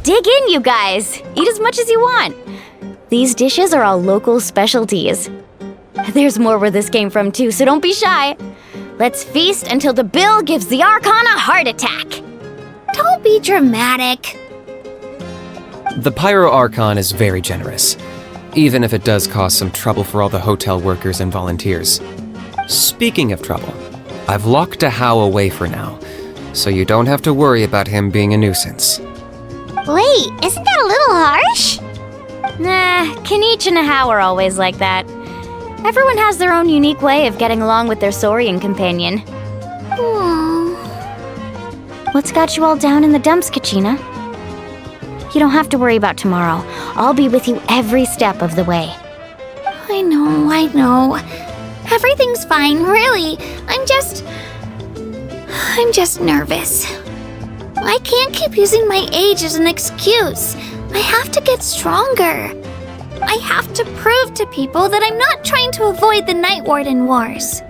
dig in, you guys. Eat as much as you want. These dishes are all local specialties. There's more where this came from too, so don't be shy. Let's feast until the bill gives the Archon a heart attack.
Don't be dramatic.
The Pyro Archon is very generous, even if it does cause some trouble for all the hotel workers and volunteers. Speaking of trouble, I've locked a How away for now, so you don't have to worry about him being a nuisance.
Wait, isn't that a little harsh?
Nah, Kanich and Ahau are always like that. Everyone has their own unique way of getting along with their Saurian companion. What's got you all down in the dumps, Kachina? You don't have to worry about tomorrow. I'll be with you every step of the way.
I know. Everything's fine, really. I'm just nervous. I can't keep using my age as an excuse. I have to get stronger. I have to prove to people that I'm not trying to avoid the Night Warden Wars.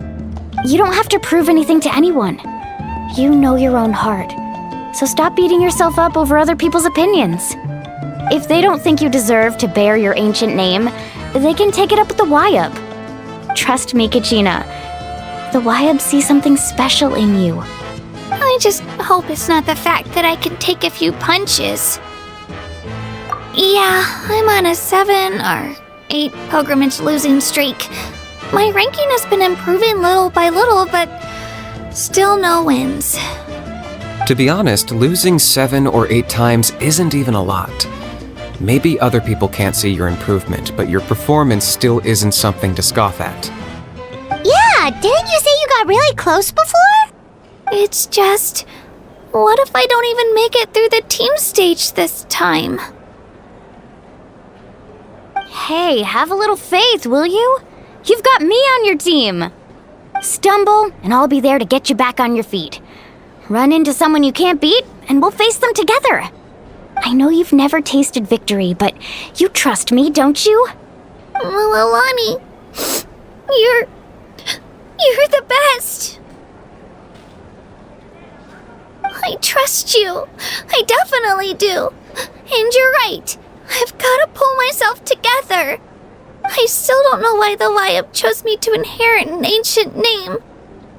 You don't have to prove anything to anyone. You know your own heart. So stop beating yourself up over other people's opinions. If they don't think you deserve to bear your ancient name, they can take it up with the Wyab. Trust me, Kachina. The Wyab see something special in you.
I just hope it's not the fact that I can take a few punches. Yeah, I'm on a 7 or 8 pilgrimage losing streak. My ranking has been improving little by little, but still no wins.
To be honest, losing 7 or 8 times isn't even a lot. Maybe other people can't see your improvement, but your performance still isn't something to scoff at.
Yeah, didn't you say you got really close before?
It's just, what if I don't even make it through the team stage this time?
Hey, have a little faith, will you? You've got me on your team. Stumble, and I'll be there to get you back on your feet. Run into someone you can't beat, and we'll face them together. I know you've never tasted victory, but you trust me, don't you?
Mualani, you're the best. I trust you. I definitely do. And you're right. I've got to pull myself together. I still don't know why the Wyab chose me to inherit an ancient name.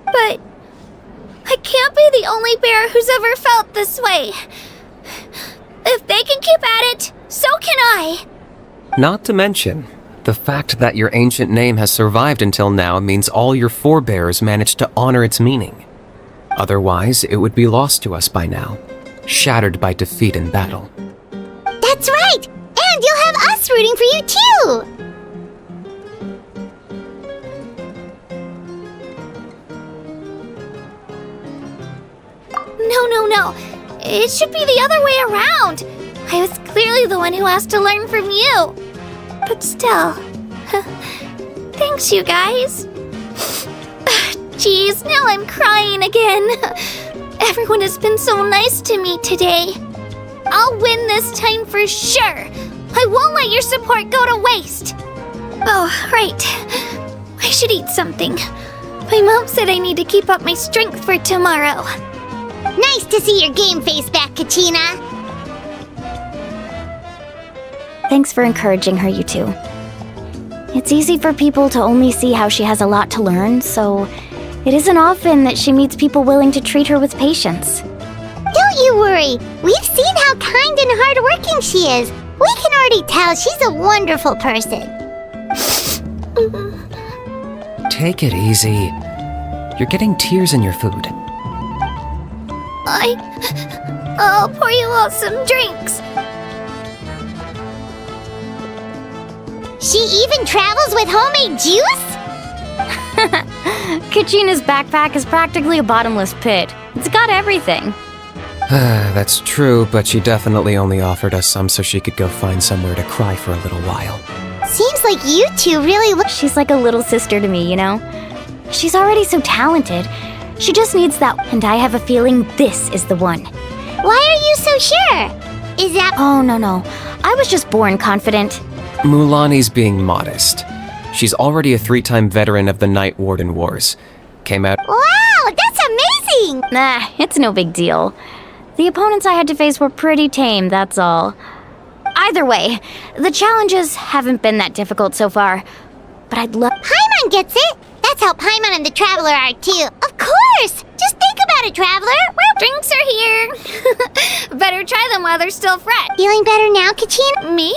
But I can't be the only bear who's ever felt this way. If they can keep at it, so can I.
Not to mention, the fact that your ancient name has survived until now means all your forebears managed to honor its meaning. Otherwise, it would be lost to us by now, shattered by defeat in battle.
That's right! And you'll have us rooting for you too!
It should be the other way around. I was clearly the one who asked to learn from you. But still, thanks, you guys. Jeez, now I'm crying again. Everyone has been so nice to me today. I'll win this time for sure. I won't let your support go to waste. Oh, right. I should eat something. My mom said I need to keep up my strength for tomorrow.
Nice to see your game face back, Kachina.
Thanks for encouraging her, you two. It's easy for people to only see how she has a lot to learn, so it isn't often that she meets people willing to treat her with patience.
Don't you worry. We've seen how kind and hardworking she is. We can already tell she's a wonderful person.
Take it easy. You're getting tears in your food.
I'll pour you all some drinks.
She even travels with homemade juice?
Kachina's backpack is practically a bottomless pit. It's got everything.
That's true, but she definitely only offered us some so she could go find somewhere to cry for a little while.
Seems like you two really look...
She's like a little sister to me, you know? She's already so talented. She just needs that, and I have a feeling this is the one.
Why are you so sure? Is that...
Oh, no. I was just born confident.
Mualani's being modest. She's already a 3-time veteran of the Night Warden Wars. Came out...
Wow, that's amazing!
Nah, it's no big deal. The opponents I had to face were pretty tame, that's all. Either way, the challenges haven't been that difficult so far. But I'd love...
Paimon gets it! That's how Paimon and the Traveler are too. Of course! Just think about it, Traveler!
Drinks are here! Better try them while they're still fresh.
Feeling better now, Kachina?
Me?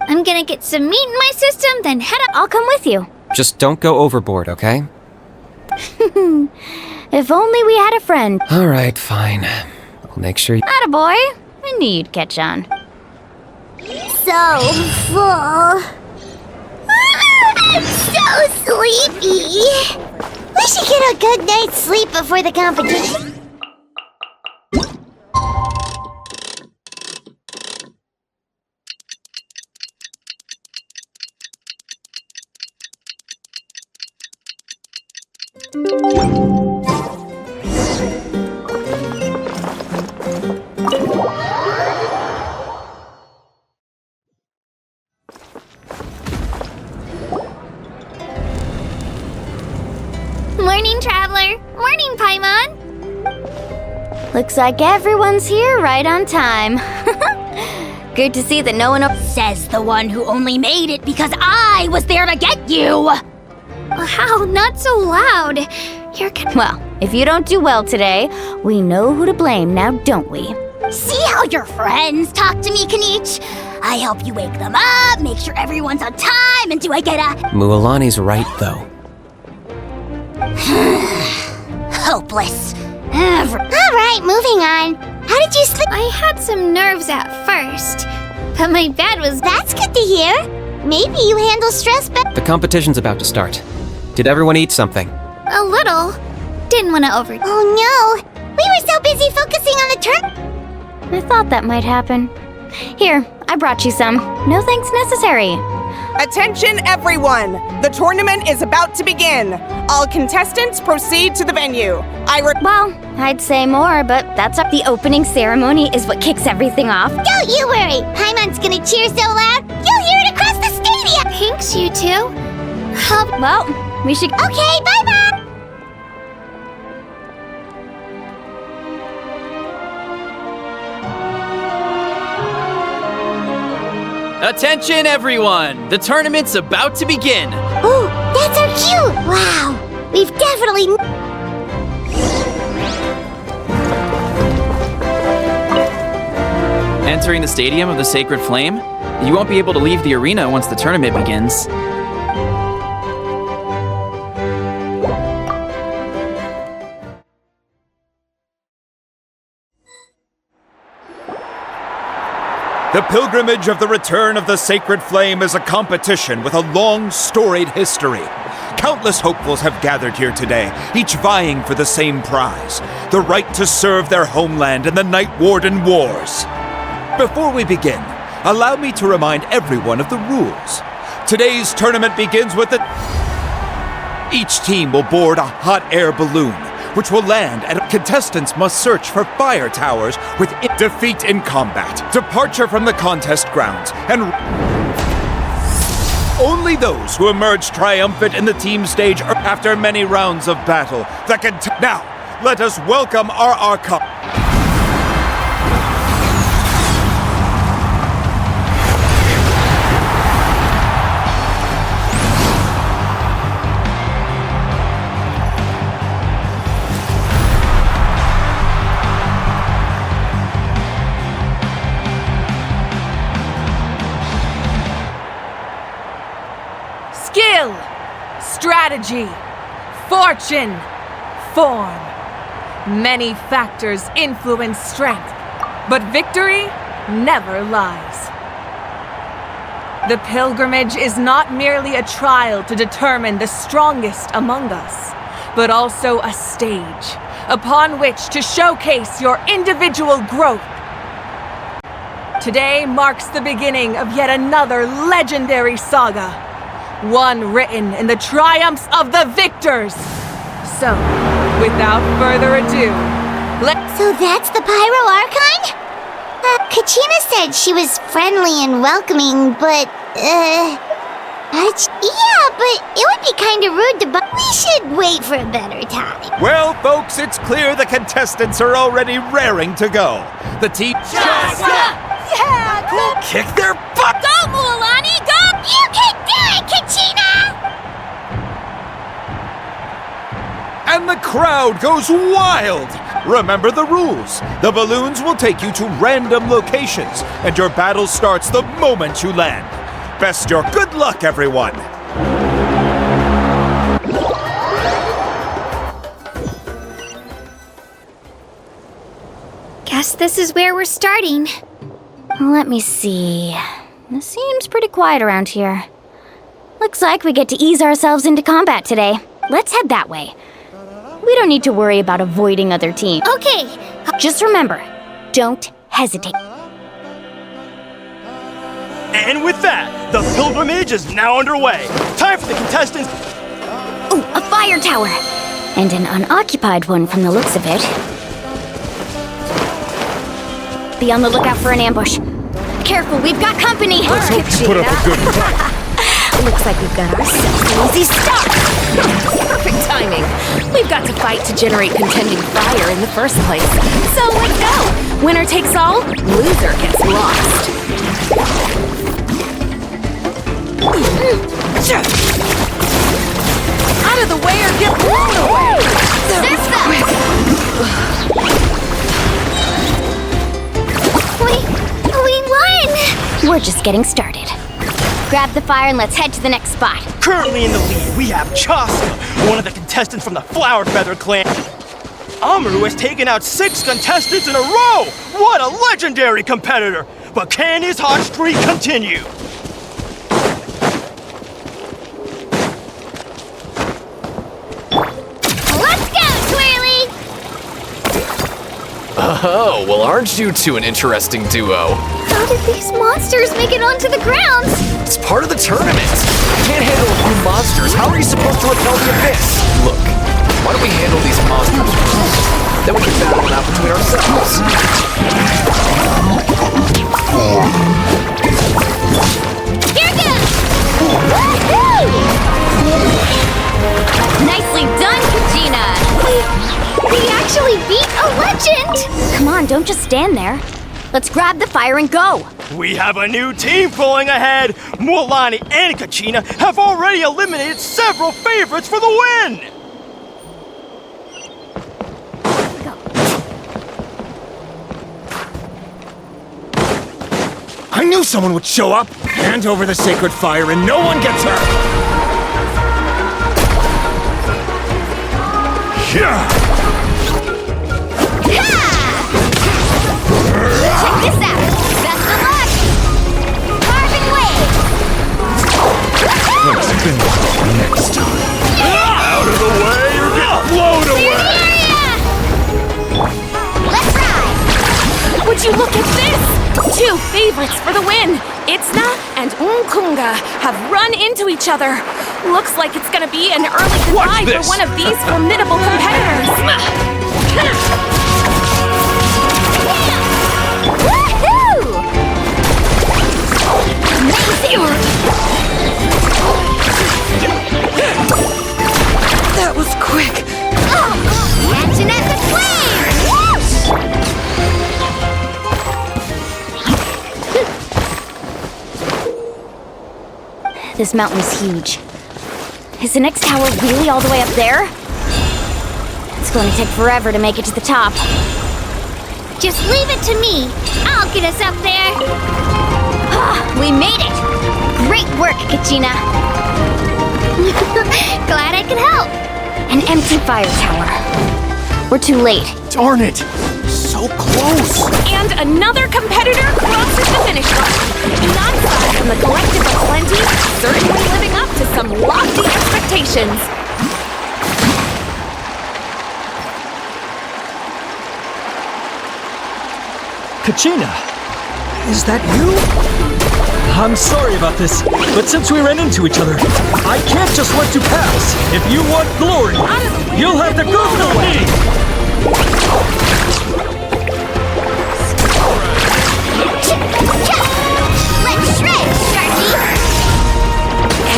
I'm gonna get some meat in my system, then head up.
I'll come with you.
Just don't go overboard, okay?
If only we had a friend.
Alright, fine. I'll make sure you...
Attaboy! I knew you'd catch on.
So full. I'm so sleepy. We should get a good night's sleep before the competition.
Morning, Traveler. Morning, Paimon.
Looks like everyone's here right on time. Good to see that no one...
Says the one who only made it because I was there to get you!
How? Not so loud. You're
Well, if you don't do well today, we know who to blame now, don't we?
See how your friends talk to me, Kanich? I help you wake them up, make sure everyone's on time, and do I get a...
Mualani's right, though.
Hopeless.
Alright, moving on. How did you sleep?
I had some nerves at first, but my bed was...
That's good to hear. Maybe you handle stress better.
The competition's about to start. Did everyone eat something?
A little. Didn't want to over...
Oh no! We were so busy focusing on the turn...
I thought that might happen. Here, I brought you some. No thanks necessary.
Attention everyone! The tournament is about to begin. All contestants proceed to the venue.
Well, I'd say more, but that's up. The opening ceremony is what kicks everything off.
Don't you worry! Paimon's gonna cheer so loud, you'll hear it across the stadium!
Thanks, you two.
Well, we should...
Okay, bye-bye!
Attention everyone! The tournament's about to begin!
Ooh, that's our cue! Wow! We've definitely...
Entering the Stadium of the Sacred Flame, you won't be able to leave the arena once the tournament begins.
The pilgrimage of the return of the Sacred Flame is a competition with a long, storied history. Countless hopefuls have gathered here today, each vying for the same prize, the right to serve their homeland in the Night Warden Wars. Before we begin, allow me to remind everyone of the rules. Today's tournament begins with each team will board a hot air balloon, which will land, and contestants must search for fire towers with defeat in combat, departure from the contest grounds, and only those who emerge triumphant in the team stage after many rounds of battle that can now, let us welcome our Archon.
Skill, strategy, fortune, form. Many factors influence strength, but victory never lies. The pilgrimage is not merely a trial to determine the strongest among us, but also a stage upon which to showcase your individual growth. Today marks the beginning of yet another legendary saga, one written in the triumphs of the victors. So, without further ado,
So that's the Pyro Archon? Kachina said she was friendly and welcoming, but, yeah, but it would be kinda rude to we should wait for a better time.
Well, folks, it's clear the contestants are already raring to go. The team...
Yeah,
We'll kick their butt!
Go, Mualani, go!
You can do it, Kachina!
And the crowd goes wild! Remember the rules. The balloons will take you to random locations, and your battle starts the moment you land. Best your good luck, everyone!
Guess this is where we're starting.
Let me see. It seems pretty quiet around here. Looks like we get to ease ourselves into combat today. Let's head that way. We don't need to worry about avoiding other teams.
Okay.
Just remember, don't hesitate.
And with that, the pilgrimage is now underway. Time for the contestants.
Ooh, a fire tower! And an unoccupied one from the looks of it. Be on the lookout for an ambush. Careful, we've got company!
Let's hope you put up a good fight.
Looks like we've got ourselves an easy start!
Perfect timing. We've got to fight to generate contending fire in the first place. So let's go! Winner takes all, loser gets lost. Out of the way or get blown away!
We won!
We're just getting started. Grab the fire and let's head to the next spot.
Currently in the lead, we have Chaska, one of the contestants from the Flower Feather clan. Amaru has taken out 6 contestants in a row! What a legendary competitor! But can his hot streak continue?
Let's go, Twirly!
Oh, well, aren't you two an interesting duo?
How did these monsters make it onto the ground?
It's part of the tournament. You can't handle a few monsters. How are you supposed to repel the abyss? Look, why don't we handle these monsters first? Then we can battle them out between ourselves.
Here goes! Woohoo!
Nicely done, Kachina!
We actually beat a legend!
Come on, don't just stand there. Let's grab the fire and go!
We have a new team pulling ahead! Mualani and Kachina have already eliminated several favorites for the win!
I knew someone would show up! Hand over the sacred fire and no one gets hurt! Yeah!
Check this out! Best of luck! Carving way!
Let's finish next time.
Would you look at this? Two favorites for the win. Itzna and Unkunga have run into each other. Looks like it's gonna be an early goodbye for one of these formidable competitors.
Woohoo! Amazing!
That was quick.
Action at the flame! Whoosh!
This mountain's huge. Is the next tower really all the way up there? It's going to take forever to make it to the top.
Just leave it to me. I'll get us up there.
We made it! Great work, Kachina!
Glad I could help.
An empty fire tower. We're too late.
Darn it! So close!
And another competitor crosses the finish line. Not far from the collective of plenty, certainly living up to some lofty expectations.
Kachina, is that you? I'm sorry about this, but since we ran into each other, I can't just let you pass. If you want glory, you'll have to go through me!
Let's shred, Sharky!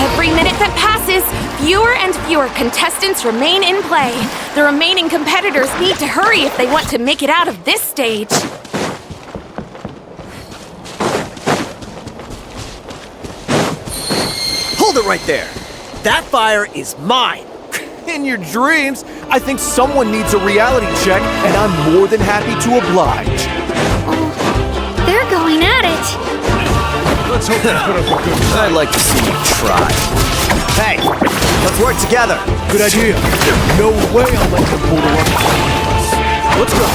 Every minute that passes, fewer and fewer contestants remain in play. The remaining competitors need to hurry if they want to make it out of this stage.
Hold it right there! That fire is mine! In your dreams, I think someone needs a reality check, and I'm more than happy to oblige.
They're going at it.
Let's hope they put up a good fight. I'd like to see you try. Hey, let's work together. Good idea. No way I'll let them pull the rug. Let's go.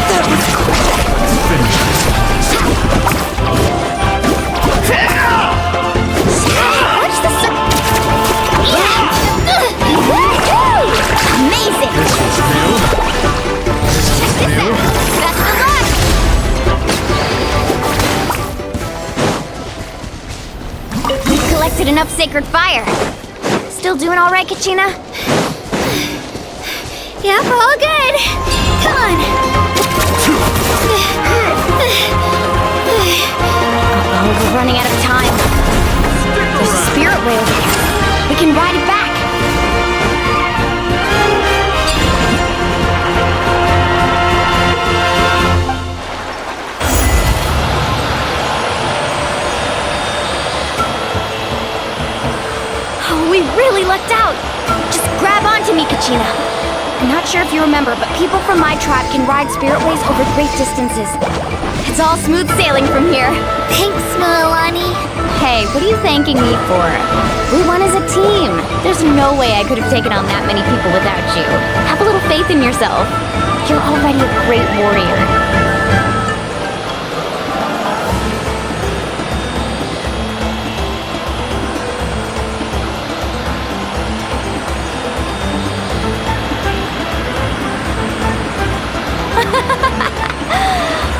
That was finish this.
Watch the sun. Amazing!
This was new.
Check this out. Best of luck!
We've collected enough sacred fire. Still doing all right, Kachina?
Yep, all good. Come on.
Uh-oh, we're running out of time. There's a spirit way over there. We can ride it back. Oh, we really lucked out. Just grab onto me, Kachina. I'm not sure if you remember, but people from my tribe can ride spiritways over great distances. It's all smooth sailing from here.
Thanks, Mualani.
Hey, what are you thanking me for? We won as a team. There's no way I could have taken on that many people without you. Have a little faith in yourself. You're already a great warrior.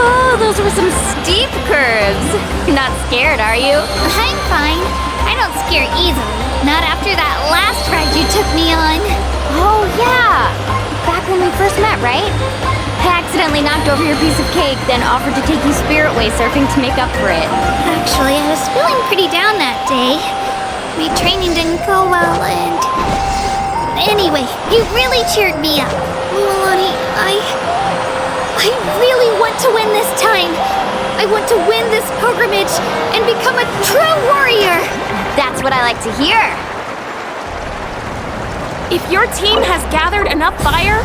Oh, those were some steep curves. Not scared, are you?
I'm fine. I don't scare easily. Not after that last ride you took me on.
Oh, yeah. Back when we first met, right? I accidentally knocked over your piece of cake, then offered to take you spiritway surfing to make up for it.
Actually, I was feeling pretty down that day. My training didn't go well, and... Anyway, you really cheered me up. Mualani, I really want to win this time. I want to win this pilgrimage and become a true warrior.
That's what I like to hear.
If your team has gathered enough fire,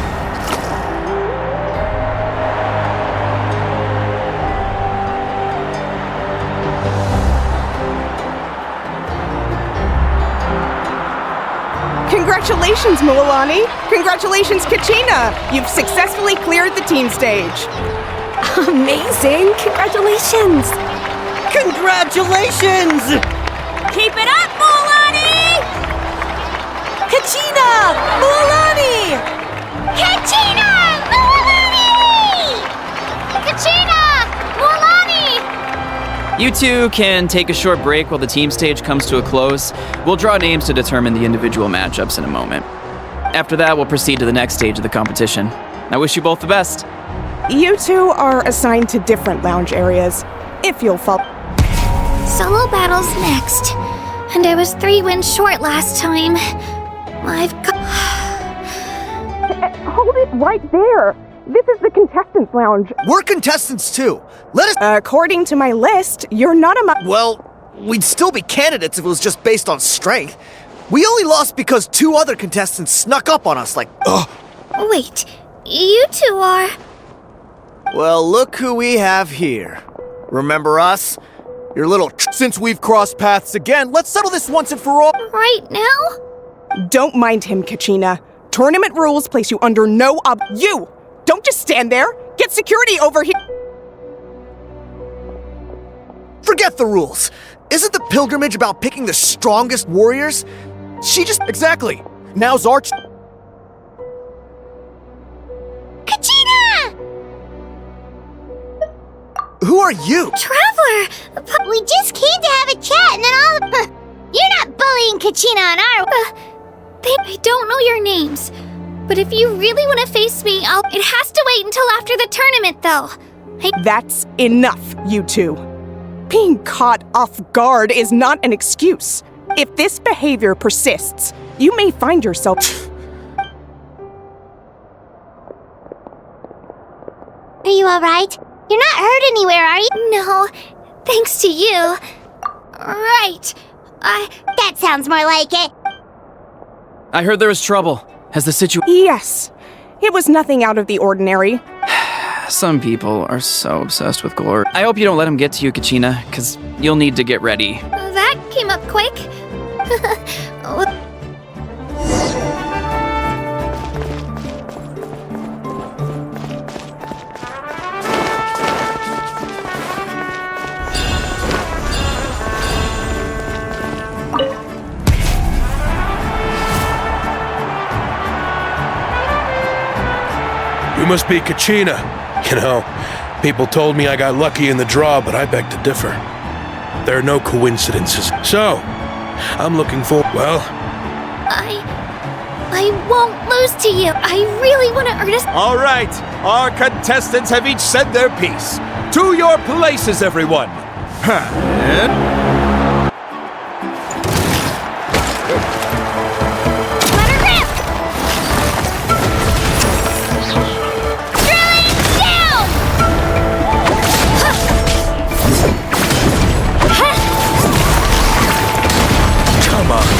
Congratulations, Mualani! Congratulations, Kachina! You've successfully cleared the team stage.
amazing! Congratulations!
Congratulations!
Keep it up, Mualani!
Kachina! Mualani!
Kachina! Mualani! Kachina! Mualani!
You two can take a short break while the team stage comes to a close. We'll draw names to determine the individual matchups in a moment. After that, we'll proceed to the next stage of the competition. I wish you both the best.
You two are assigned to different lounge areas, if you'll follow.
Solo battles next. And I was 3 wins short last time. I've got...
Hold it right there. This is the contestants' lounge.
We're contestants too. Let us.
According to my list, you're not a.
Well, we'd still be candidates if it was just based on strength. We only lost because 2 other contestants snuck up on us like, ugh.
Wait, you two are...
Well, look who we have here. Remember us? Your little since we've crossed paths again, let's settle this once and for all.
Right now?
Don't mind him, Kachina. Tournament rules place you under no You! Don't just stand there! Get security over here!
Forget the rules. Isn't the pilgrimage about picking the strongest warriors? She just... Exactly. Now's our...
Kachina!
Who are you?
Traveler!
We just came to have a chat and then all... You're not bullying Kachina on our...
I don't know your names. But if you really want to face me, It has to wait until after the tournament, though.
That's enough, you two. Being caught off guard is not an excuse. If this behavior persists, you may find yourself...
Are you alright? You're not hurt anywhere, are you?
No, thanks to you. Right.
That sounds more like it.
I heard there was trouble. Has the situation...
Yes. It was nothing out of the ordinary.
Some people are so obsessed with glory. I hope you don't let him get to you, Kachina, because you'll need to get ready.
That came up quick.
You must be Kachina. You know, people told me I got lucky in the draw, but I beg to differ. There are no coincidences. So, I'm looking for, well...
I won't lose to you. I really want to earn a...
All right, our contestants have each said their piece. To your places, everyone. And...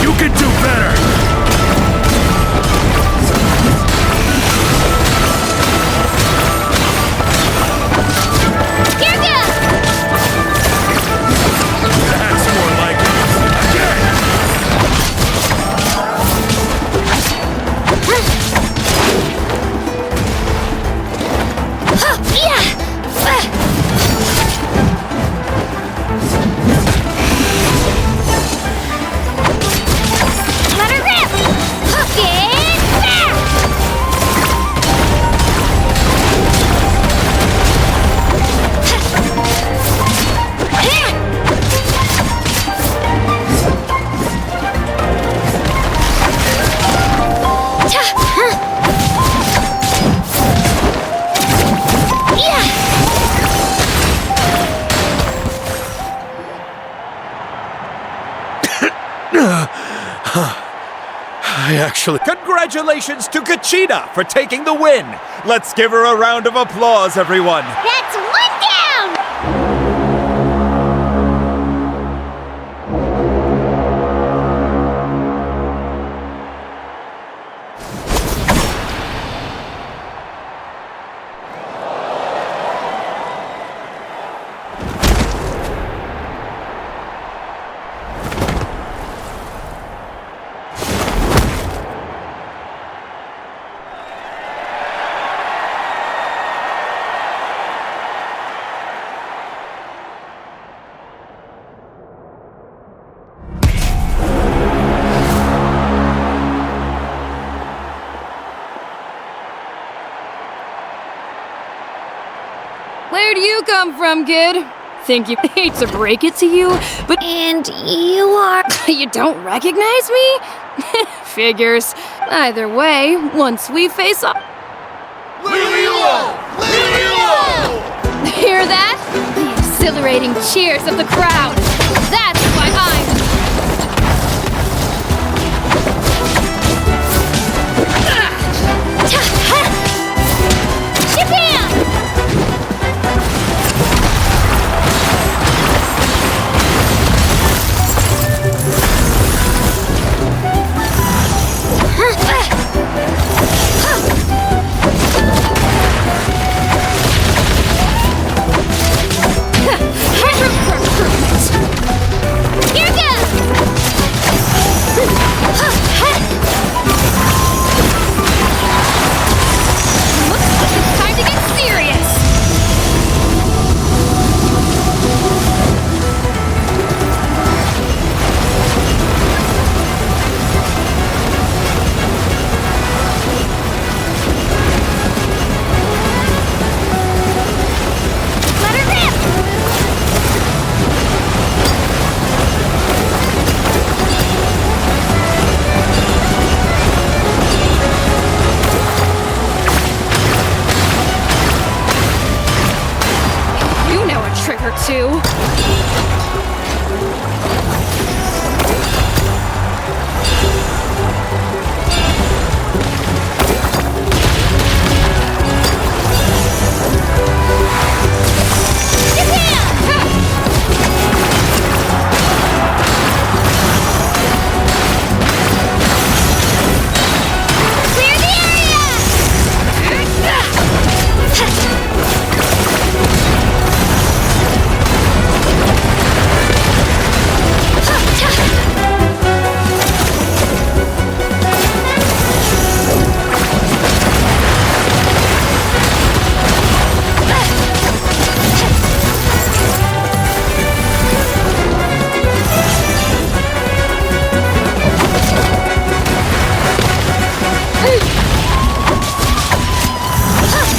You can do better! That's more like it. Again!
Congratulations to Kachina for taking the win. Let's give her a round of applause, everyone.
That's 1 down!
come from, kid? Think you hate to break it to you, but—
And you are—
You don't recognize me? Figures. Either way, once we face off— Hear that? The exhilarating cheers of the crowd. That's why I'm—
Here goes!
Looks like it's time to get serious.
Let her rip!
You know a trick or two.
Clear the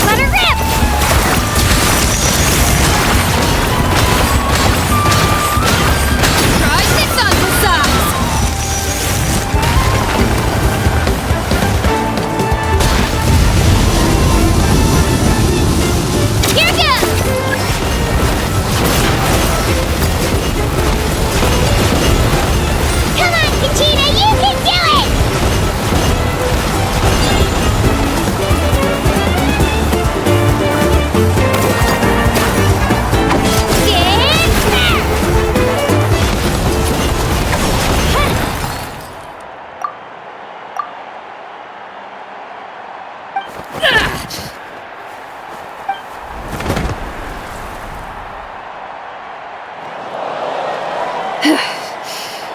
Let her rip!
Try this on for size.
Here goes! Come on, Kachina, you can do it! Get there!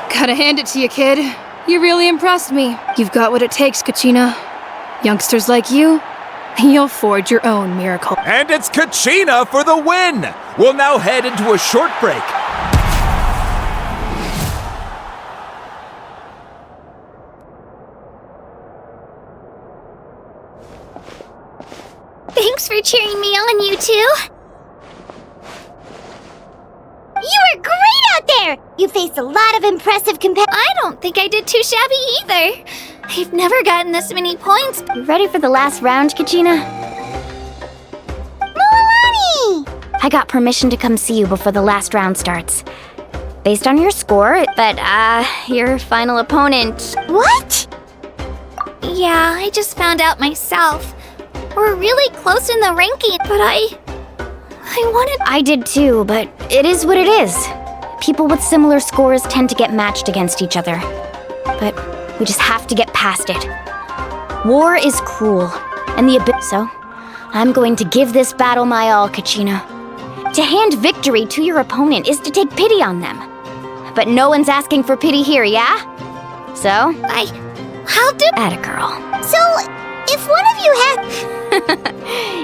Gotta hand it to you, kid. You really impressed me. You've got what it takes, Kachina. Youngsters like you, you'll forge your own miracle.
And it's Kachina for the win! We'll now head into a short break.
Thanks for cheering me on, you two. You were great out there! You faced a lot of impressive I don't think I did too shabby either. I've never gotten this many points.
You ready for the last round, Kachina? Mualani! I got permission to come see you before the last round starts. Based on your score, but, your final opponent— What?
Yeah, I just found out myself. We're really close in the ranking, but I wanted—
I did too, but it is what it is. People with similar scores tend to get matched against each other. But we just have to get past it. War is cruel, and the abyss— So, I'm going to give this battle my all, Kachina. To hand victory to your opponent is to take pity on them. But no one's asking for pity here, yeah? So?
How do—
Atta girl.
So, if one of you had—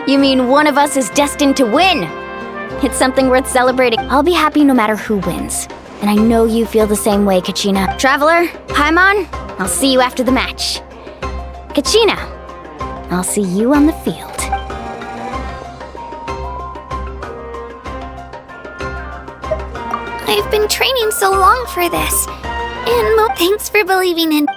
You mean one of us is destined to win? It's something worth celebrating. I'll be happy no matter who wins. And I know you feel the same way, Kachina. Traveler, Paimon, I'll see you after the match. Kachina, I'll see you on the field.
I've been training so long for this. And thanks for believing in...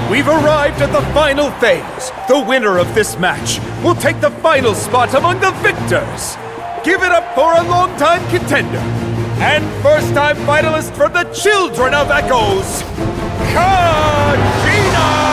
We've arrived at the final phase. The winner of this match will take the final spot among the victors. Give it up for a long-time contender and first-time finalist from the Children of Echoes, Kachina!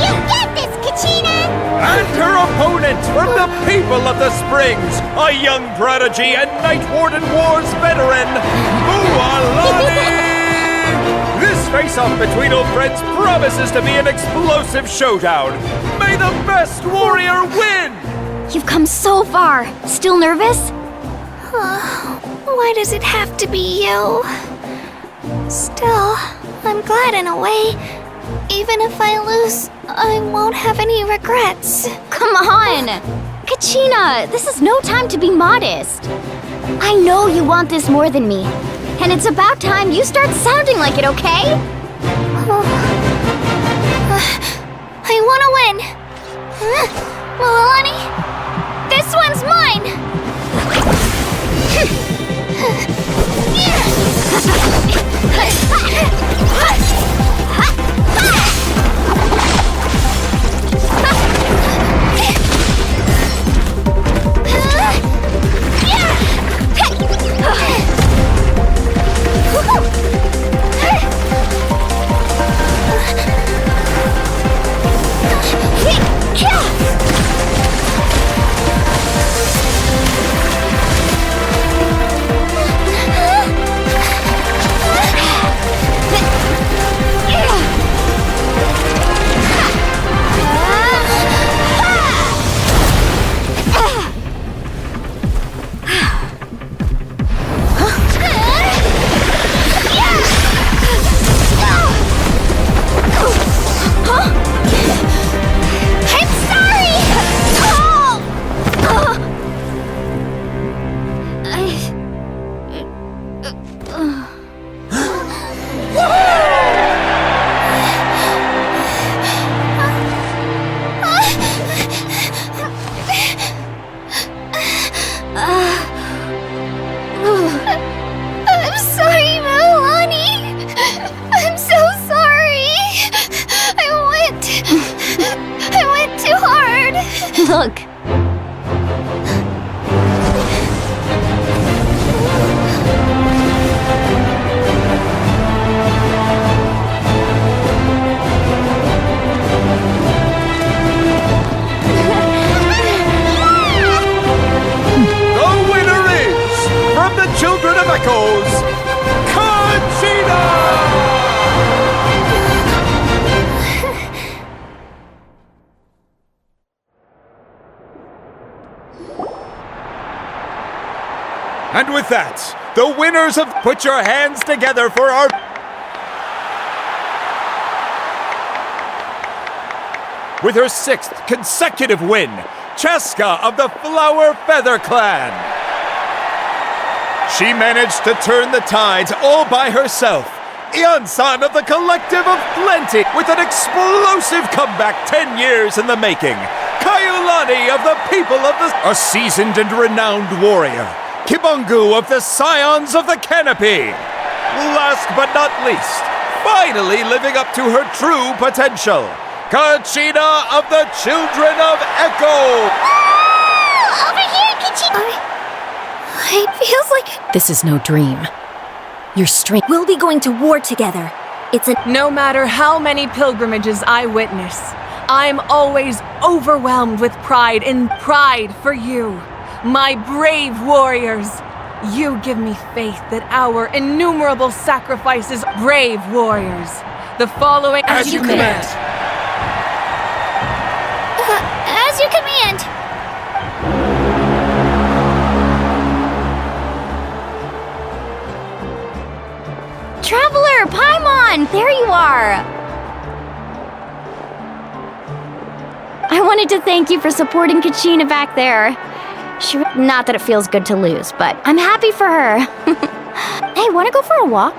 You got this, Kachina!
And her opponent from the people of the Springs, a young prodigy and Night Warden Wars veteran, Mualani! This face-off between old friends promises to be an explosive showdown. May the best warrior win!
You've come so far. Still nervous?
Why does it have to be you? Still, I'm glad in a way. Even if I lose, I won't have any regrets.
Come on! Kachina, this is no time to be modest. I know you want this more than me. And it's about time you start sounding like it, okay?
I want to win. Mualani, this one's mine. I'm sorry, Mualani. I'm so sorry. I went too hard.
Look.
Children of Echoes, Kachina! And with that, the winners of Put Your Hands Together for our... With her 6th consecutive win, Cheska of the Flower Feather Clan. She managed to turn the tides all by herself. Ian-san of the Collective of Plenty with an explosive comeback 10 years in the making. Kayulani of the People of the... A seasoned and renowned warrior. Kibungu of the Scions of the Canopy. Last but not least, finally living up to her true potential. Kachina of the Children of Echo.
Over here, Kachina!
It feels like...
This is no dream. Your strength...
We'll be going to war together. It's a...
No matter how many pilgrimages I witness, I'm always overwhelmed with pride and pride for you, my brave warriors. You give me faith that our innumerable sacrifices, brave warriors. The following
As you command.
As you command.
Traveler, Paimon, there you are! I wanted to thank you for supporting Kachina back there. Not that it feels good to lose, but I'm happy for her. Hey, wanna go for a walk?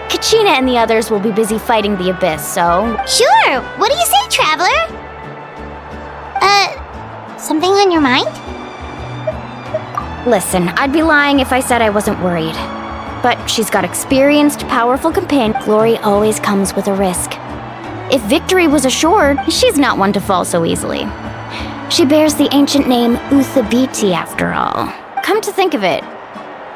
Kachina and the others will be busy fighting the abyss, so...
Sure! What do you say, Traveler? Something on your mind?
Listen, I'd be lying if I said I wasn't worried. But she's got experienced, powerful companion. Glory always comes with a risk. If victory was assured, she's not one to fall so easily. She bears the ancient name Uthabiti, after all. Come to think of it,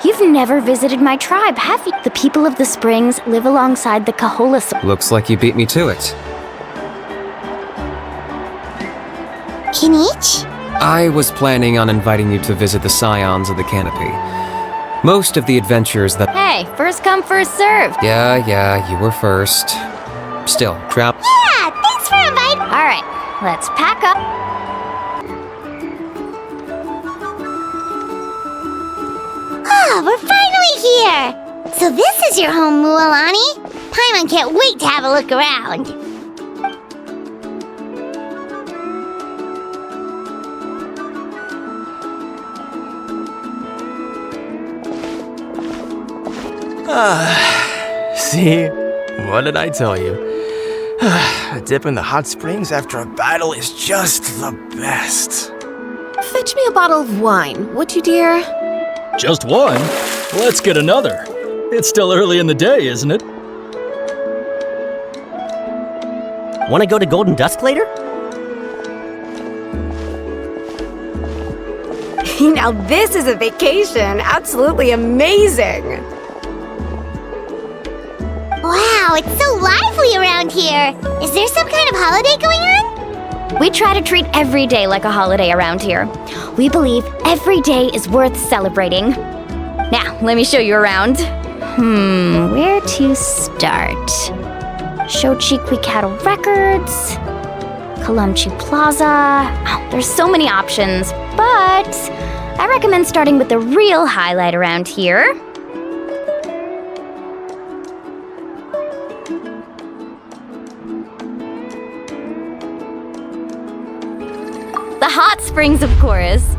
you've never visited my tribe, have you? The people of the springs live alongside the Kaholas.
Looks like you beat me to it.
Kinich?
I was planning on inviting you to visit the Scions of the Canopy. Most of the adventures that...
Hey, first come, first serve.
Yeah, you were first. Still, trap...
Yeah, thanks for inviting.
All right, let's pack up.
Oh, we're finally here! So this is your home, Mualani? Paimon can't wait to have a look around.
See? What did I tell you? A dip in the hot springs after a battle is just the best.
Fetch me a bottle of wine, would you, dear?
Just one? Let's get another. It's still early in the day, isn't it?
Want to go to Golden Dusk later?
Now this is a vacation. Absolutely amazing.
Wow, it's so lively around here. Is there some kind of holiday going on?
We try to treat every day like a holiday around here. We believe every day is worth celebrating. Now, let me show you around. Where to start? Shochiqui Cattle Records, Kalumchi Plaza. Oh, there's so many options, but I recommend starting with the real highlight around here. The hot springs, of course.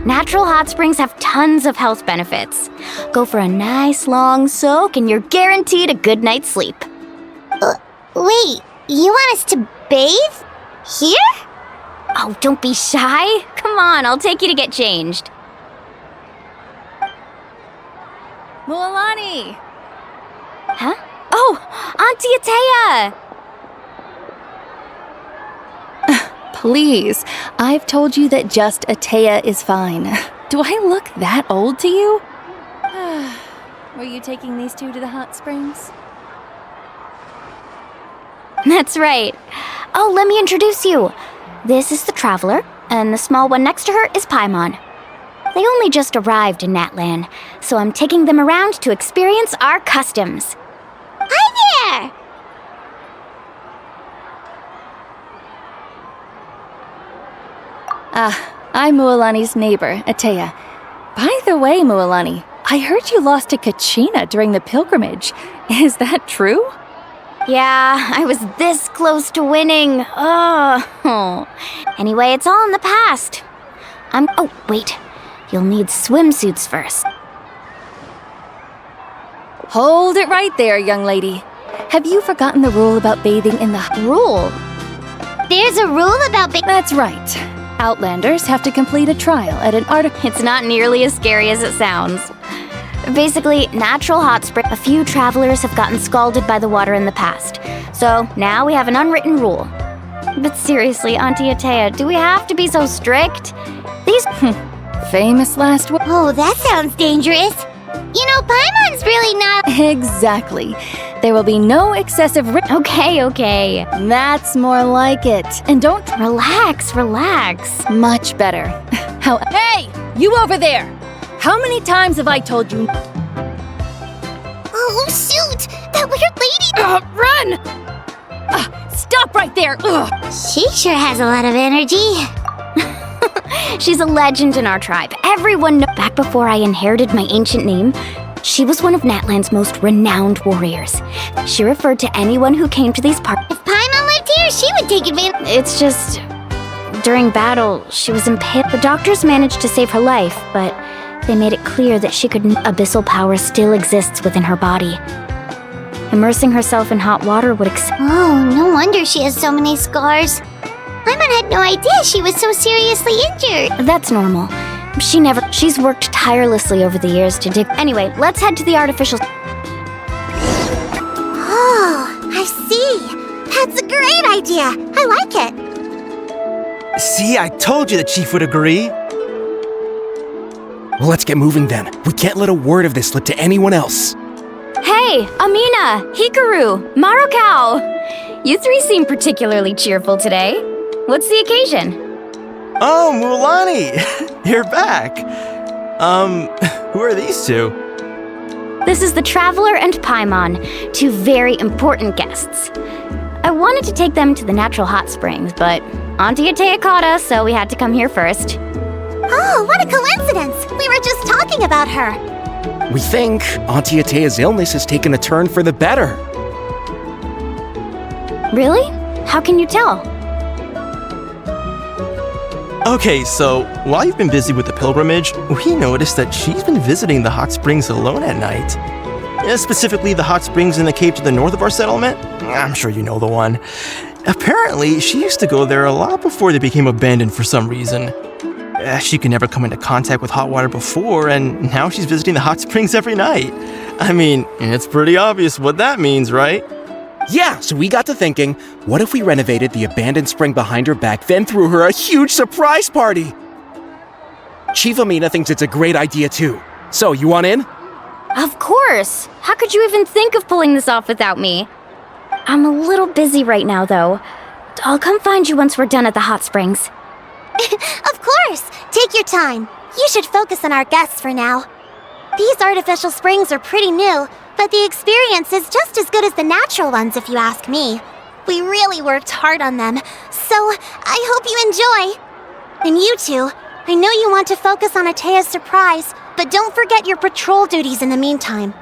Natural hot springs have tons of health benefits. Go for a nice long soak and you're guaranteed a good night's sleep.
Wait, you want us to bathe? Here?
Oh, don't be shy. Come on, I'll take you to get changed. Mualani! Huh? Oh, Auntie Atea!
Please, I've told you that just Atea is fine. Do I look that old to you?
Were you taking these two to the hot springs? That's right. Oh, let me introduce you. This is the Traveler, and the small one next to her is Paimon. They only just arrived in Natlan, so I'm taking them around to experience our customs.
Hi there!
I'm Mualani's neighbor, Atea. By the way, Mualani, I heard you lost to Kachina during the pilgrimage. Is that true?
Yeah, I was this close to winning. Oh. Anyway, it's all in the past. Oh, wait. You'll need swimsuits first.
Hold it right there, young lady. Have you forgotten the rule about bathing in the...
Rule?
There's a rule about bathing...
That's right. Outlanders have to complete a trial at an article.
It's not nearly as scary as it sounds. Basically, natural hot spring. A few travelers have gotten scalded by the water in the past. So now we have an unwritten rule. But seriously, Auntie Atea, do we have to be so strict? These...
Famous last word.
Oh, that sounds dangerous. You know, Paimon's really not...
Exactly. There will be no excessive...
Okay.
That's more like it. And don't...
Relax.
Much better. Hey, you over there! How many times have I told you?
Oh, shoot! That weird lady!
Run! Stop right there! Ugh.
She sure has a lot of energy.
She's a legend in our tribe. Everyone knows. Back before I inherited my ancient name, she was one of Natlan's most renowned warriors. She referred to anyone who came to these parts.
If Paimon lived here, she would take advantage.
It's just... during battle, she was impaled. The doctors managed to save her life, but they made it clear that she could... Abyssal power still exists within her body. Immersing herself in hot water would
Oh, no wonder she has so many scars. Paimon had no idea she was so seriously injured.
That's normal. She's worked tirelessly over the years to dig. Anyway, let's head to the artificial...
Oh, I see. That's a great idea. I like it.
See, I told you the chief would agree. Well, let's get moving then. We can't let a word of this slip to anyone else.
Hey, Amina, Hikaru, Marukao! You three seem particularly cheerful today. What's the occasion?
Oh, Mualani! You're back! Who are these two?
This is the Traveler and Paimon, two very important guests. I wanted to take them to the natural hot springs, but Auntie Était caught us, so we had to come here first.
Oh, what a coincidence! We were just talking about her.
We think Auntie Atea's illness has taken a turn for the better.
Really? How can you tell?
Okay, so while you've been busy with the pilgrimage, we noticed that she's been visiting the hot springs alone at night. Specifically, the hot springs in the cave to the north of our settlement. I'm sure you know the one. Apparently, she used to go there a lot before they became abandoned for some reason. She could never come into contact with hot water before, and now she's visiting the hot springs every night. I mean, it's pretty obvious what that means, right?
Yeah, so we got to thinking, what if we renovated the abandoned spring behind her back, then threw her a huge surprise party? Chief Amina thinks it's a great idea too. So, you want in?
Of course! How could you even think of pulling this off without me? I'm a little busy right now, though. I'll come find you once we're done at the hot springs.
Of course! Take your time. You should focus on our guests for now. These artificial springs are pretty new, but the experience is just as good as the natural ones if you ask me. We really worked hard on them, so I hope you enjoy. And you two, I know you want to focus on Atea's surprise, but don't forget your patrol duties in the meantime.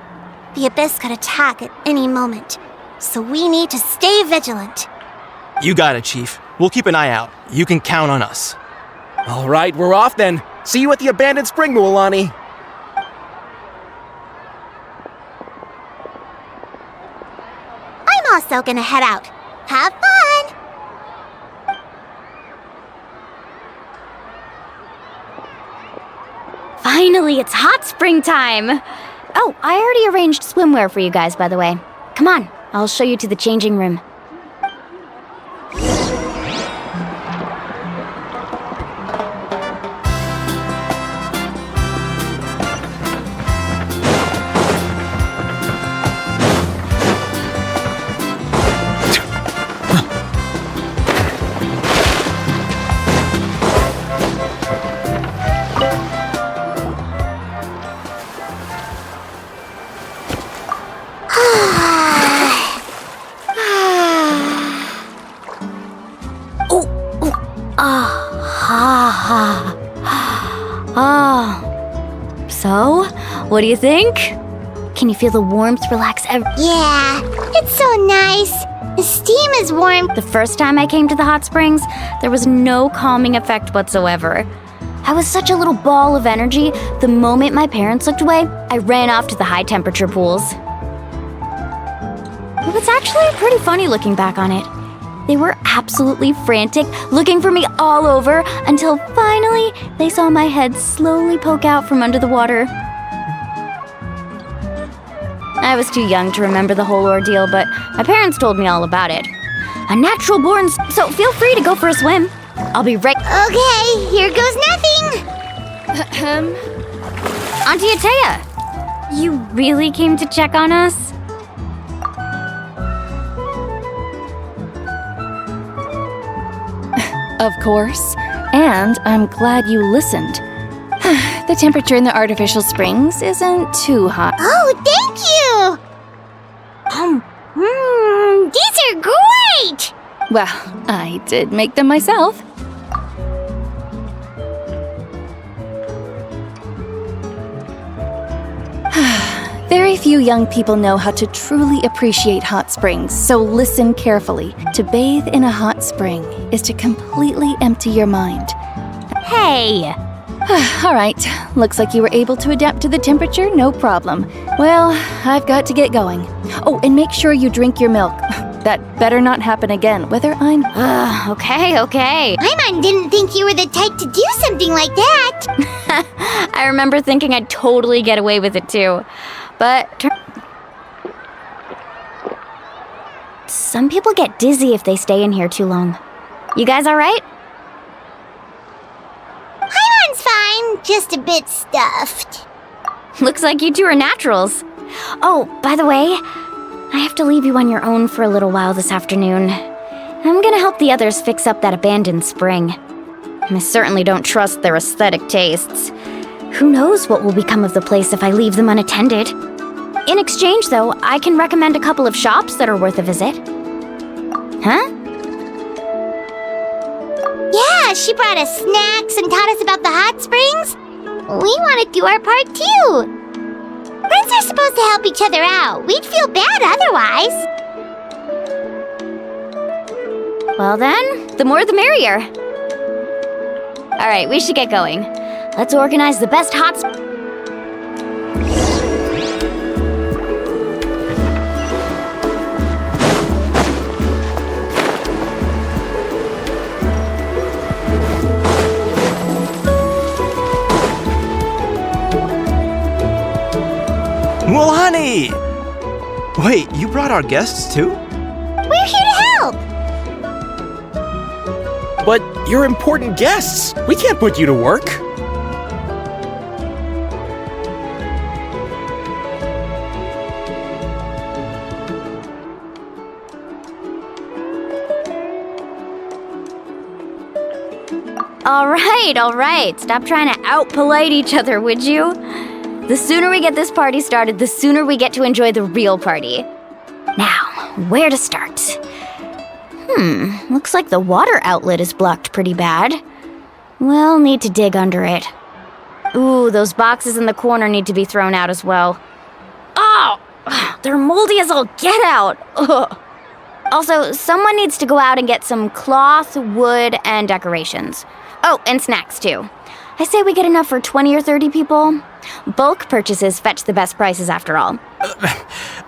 The Abyss could attack at any moment, so we need to stay vigilant.
You got it, Chief. We'll keep an eye out. You can count on us.
All right, we're off then. See you at the abandoned spring, Mualani.
I'm also gonna head out. Have fun!
Finally, it's hot spring time! Oh, I already arranged swimwear for you guys, by the way. Come on, I'll show you to the changing room. So, what do you think? Can you feel the warmth relax
Yeah, it's so nice. The steam is warm.
The first time I came to the hot springs, there was no calming effect whatsoever. I was such a little ball of energy, the moment my parents looked away, I ran off to the high temperature pools. It was actually pretty funny looking back on it. They were absolutely frantic, looking for me all over, until finally they saw my head slowly poke out from under the water. I was too young to remember the whole ordeal, but my parents told me all about it. A natural born, so feel free to go for a swim. I'll be right—
Okay, here goes nothing!
Auntie Atea, you really came to check on us?
Of course, and I'm glad you listened. the temperature in the artificial springs isn't too hot.
Oh, thank you! These are great!
Well, I did make them myself. Very few young people know how to truly appreciate hot springs, so listen carefully. To bathe in a hot spring is to completely empty your mind.
Hey!
All right, looks like you were able to adapt to the temperature, no problem. Well, I've got to get going. Oh, and make sure you drink your milk. That better not happen again, whether I'm...
Okay.
Paimon didn't think you were the type to do something like that.
I remember thinking I'd totally get away with it too. But... some people get dizzy if they stay in here too long. You guys alright?
Paimon's fine, just a bit stuffed.
Looks like you two are naturals. Oh, by the way, I have to leave you on your own for a little while this afternoon. I'm gonna help the others fix up that abandoned spring. I certainly don't trust their aesthetic tastes. Who knows what will become of the place if I leave them unattended. In exchange, though, I can recommend a couple of shops that are worth a visit. Huh?
Yeah, she brought us snacks and taught us about the hot springs. We want to do our part too. Friends are supposed to help each other out. We'd feel bad otherwise.
Well then, the more the merrier. Alright, we should get going. Let's organize the best hot
Mualani! Wait, you brought our guests too?
We're here to help.
But you're important guests. We can't put you to work.
All right. Stop trying to out-polite each other, would you? The sooner we get this party started, the sooner we get to enjoy the real party. Now, where to start? Looks like the water outlet is blocked pretty bad. We'll need to dig under it. Ooh, those boxes in the corner need to be thrown out as well. Oh! They're moldy as all get out! Ugh. Also, someone needs to go out and get some cloth, wood, and decorations. Oh, and snacks too. I say we get enough for 20 or 30 people. Bulk purchases fetch the best prices after all.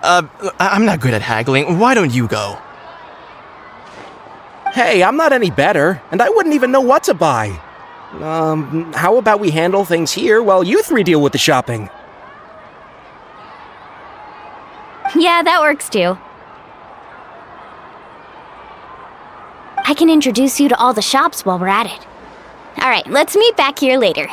I'm not good at haggling. Why don't you go?
Hey, I'm not any better, and I wouldn't even know what to buy. How about we handle things here while you three deal with the shopping?
Yeah, that works too. I can introduce you to all the shops while we're at it. All right, let's meet back here later.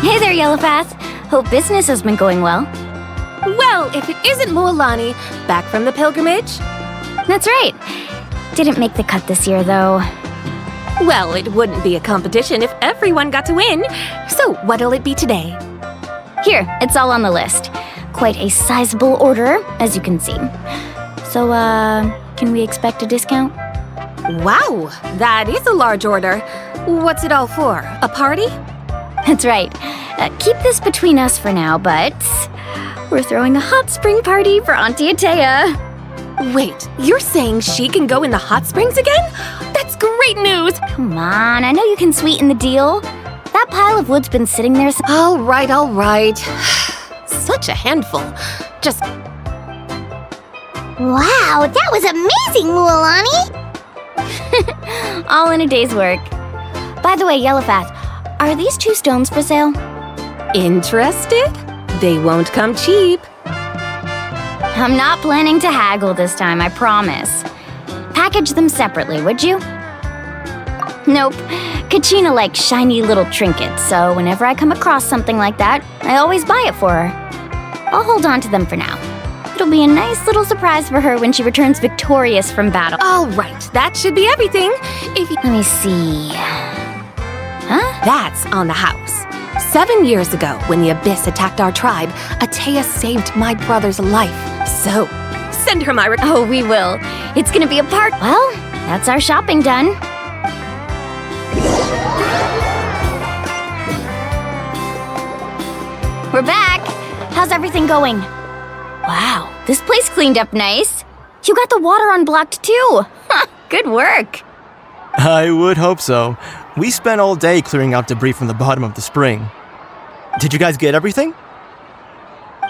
Hey there, Yellowpath. Hope business has been going well.
Well, if it isn't Mualani, back from the pilgrimage?
That's right. Didn't make the cut this year, though.
Well, it wouldn't be a competition if everyone got to win. So, what'll it be today?
Here, it's all on the list. Quite a sizable order, as you can see. So, can we expect a discount?
Wow, that is a large order. What's it all for? A party?
That's right. Keep this between us for now, but we're throwing a hot spring party for Auntie Atea.
Wait, you're saying she can go in the hot springs again? That's great news!
Come on, I know you can sweeten the deal. That pile of wood's been sitting there since—
All right. Such a handful. Just...
Wow, that was amazing, Mualani!
all in a day's work. By the way, Yellowpath, are these 2 stones for sale?
Interested? They won't come cheap.
I'm not planning to haggle this time, I promise. Package them separately, would you? Nope. Kachina likes shiny little trinkets, so whenever I come across something like that, I always buy it for her. I'll hold on to them for now. It'll be a nice little surprise for her when she returns victorious from battle.
All right, that should be everything.
Let me see. Huh?
That's on the house. 7 years ago, when the Abyss attacked our tribe, Atea saved my brother's life. So, send her my
Oh, we will. It's gonna be a part. Well, that's our shopping done. We're back. How's everything going? Wow, this place cleaned up nice. You got the water unblocked too. Good work.
I would hope so. We spent all day clearing out debris from the bottom of the spring. Did you guys get everything?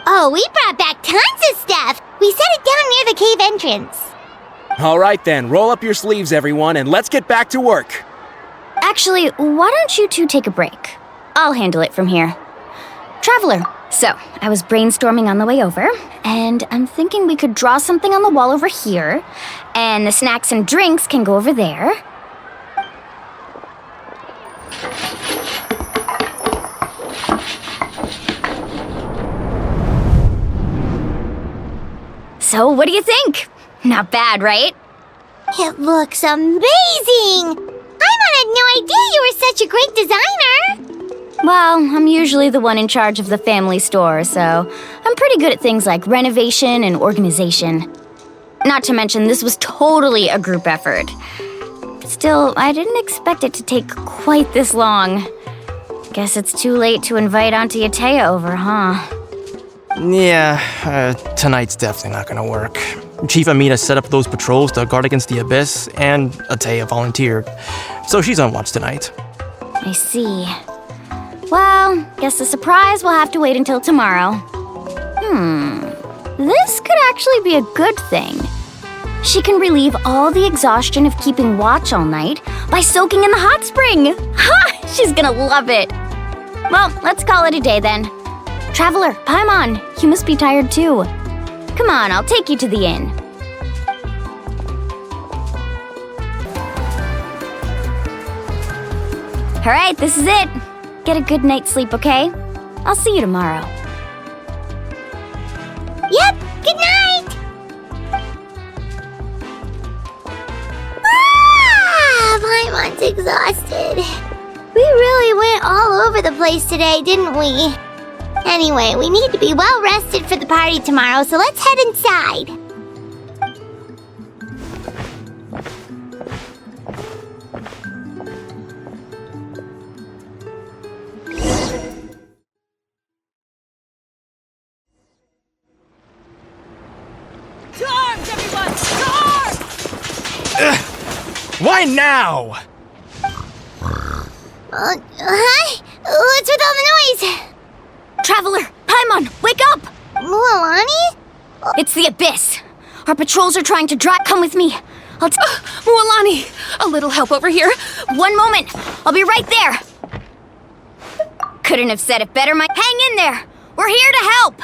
Oh, we brought back tons of stuff. We set it down near the cave entrance.
All right then, roll up your sleeves, everyone, and let's get back to work.
Actually, why don't you two take a break? I'll handle it from here. Traveler, so I was brainstorming on the way over, and I'm thinking we could draw something on the wall over here, and the snacks and drinks can go over there. So, what do you think? Not bad, right?
It looks amazing! Paimon had no idea you were such a great designer!
Well, I'm usually the one in charge of the family store, so I'm pretty good at things like renovation and organization. Not to mention, this was totally a group effort. Still, I didn't expect it to take quite this long. Guess it's too late to invite Auntie Atea over, huh?
Yeah, tonight's definitely not gonna work. Chief Amina set up those patrols to guard against the Abyss, and Atea volunteered. So she's on watch tonight.
I see. Well, guess the surprise will have to wait until tomorrow. This could actually be a good thing. She can relieve all the exhaustion of keeping watch all night by soaking in the hot spring. Ha! She's gonna love it. Well, let's call it a day then. Traveler, Paimon, you must be tired too. Come on, I'll take you to the inn. All right, this is it. Get a good night's sleep, okay? I'll see you tomorrow.
Yep, good night! Paimon's exhausted. We really went all over the place today, didn't we? Anyway, we need to be well rested for the party tomorrow, so let's head inside.
To arms, everyone! To arms!
Why now?
Hi? What's with all the noise?
Traveler, Paimon, wake up!
Mualani?
It's the Abyss. Our patrols are trying to come with me.
Mualani, a little help over here.
One moment, I'll be right there. Couldn't have said it better, Hang in there. We're here to help.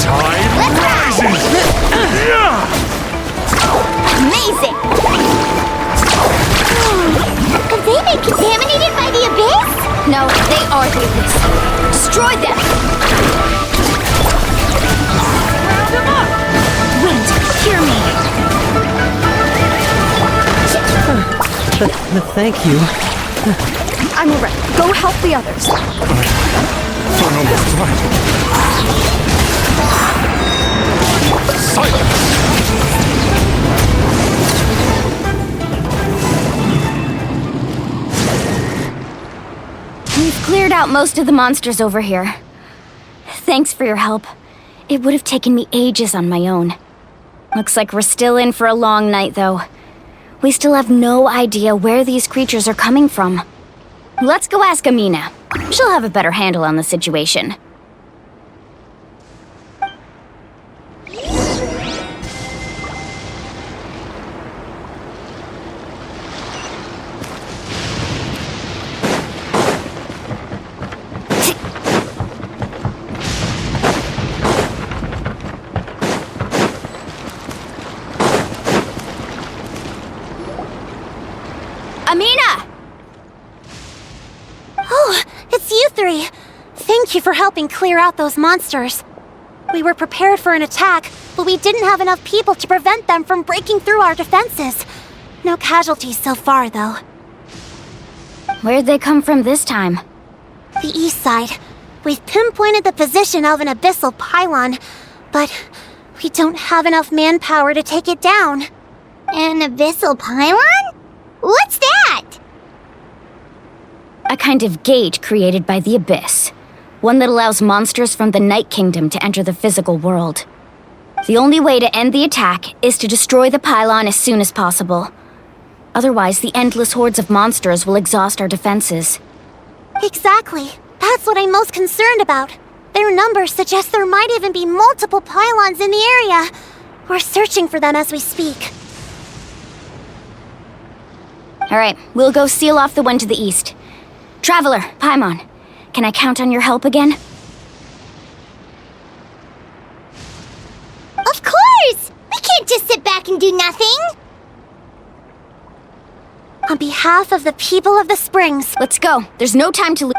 Time rises!
Amazing! Have they been contaminated by the Abyss?
No, they are the Abyss. Destroy them!
Round them up!
Wind, hear me.
Thank you.
I'm alright. Go help the others.
We've cleared out most of the monsters over here. Thanks for your help. It would have taken me ages on my own. Looks like we're still in for a long night, though. We still have no idea where these creatures are coming from. Let's go ask Amina. She'll have a better handle on the situation.
Amina! Oh, it's you three. Thank you for helping clear out those monsters. We were prepared for an attack, but we didn't have enough people to prevent them from breaking through our defenses. No casualties so far, though.
Where'd they come from this time?
The east side. We've pinpointed the position of an abyssal pylon, but we don't have enough manpower to take it down.
An abyssal pylon? What's that?
A kind of gate created by the Abyss. One that allows monsters from the Night Kingdom to enter the physical world. The only way to end the attack is to destroy the pylon as soon as possible. Otherwise, the endless hordes of monsters will exhaust our defenses.
Exactly. That's what I'm most concerned about. Their numbers suggest there might even be multiple pylons in the area. We're searching for them as we speak.
Alright, we'll go seal off the one to the east. Traveler, Paimon, can I count on your help again?
Of course! We can't just sit back and do nothing!
On behalf of the people of the Springs...
Let's go. There's no time to lose.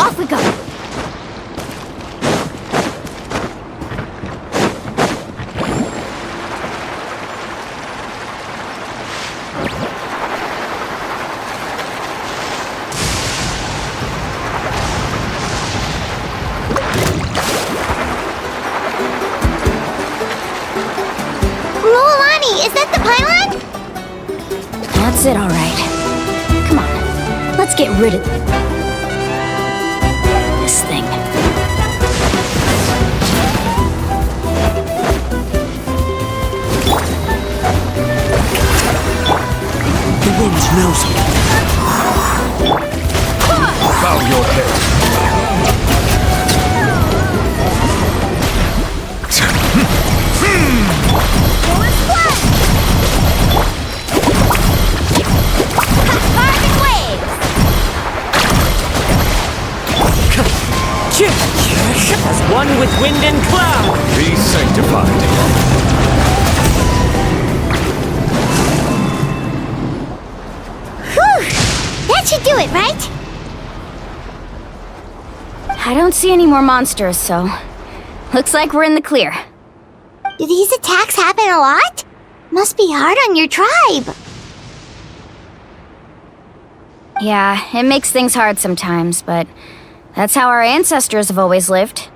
Off we go!
Mualani, is that the pylon?
That's it, all right. Come on, let's get rid of this thing.
The wind knows me. Bow your head.
As one with wind and cloud.
Be sanctified.
Whew! That should do it, right?
I don't see any more monsters, so... Looks like we're in the clear.
Do these attacks happen a lot? Must be hard on your tribe.
Yeah, it makes things hard sometimes, but... That's how our ancestors have always lived.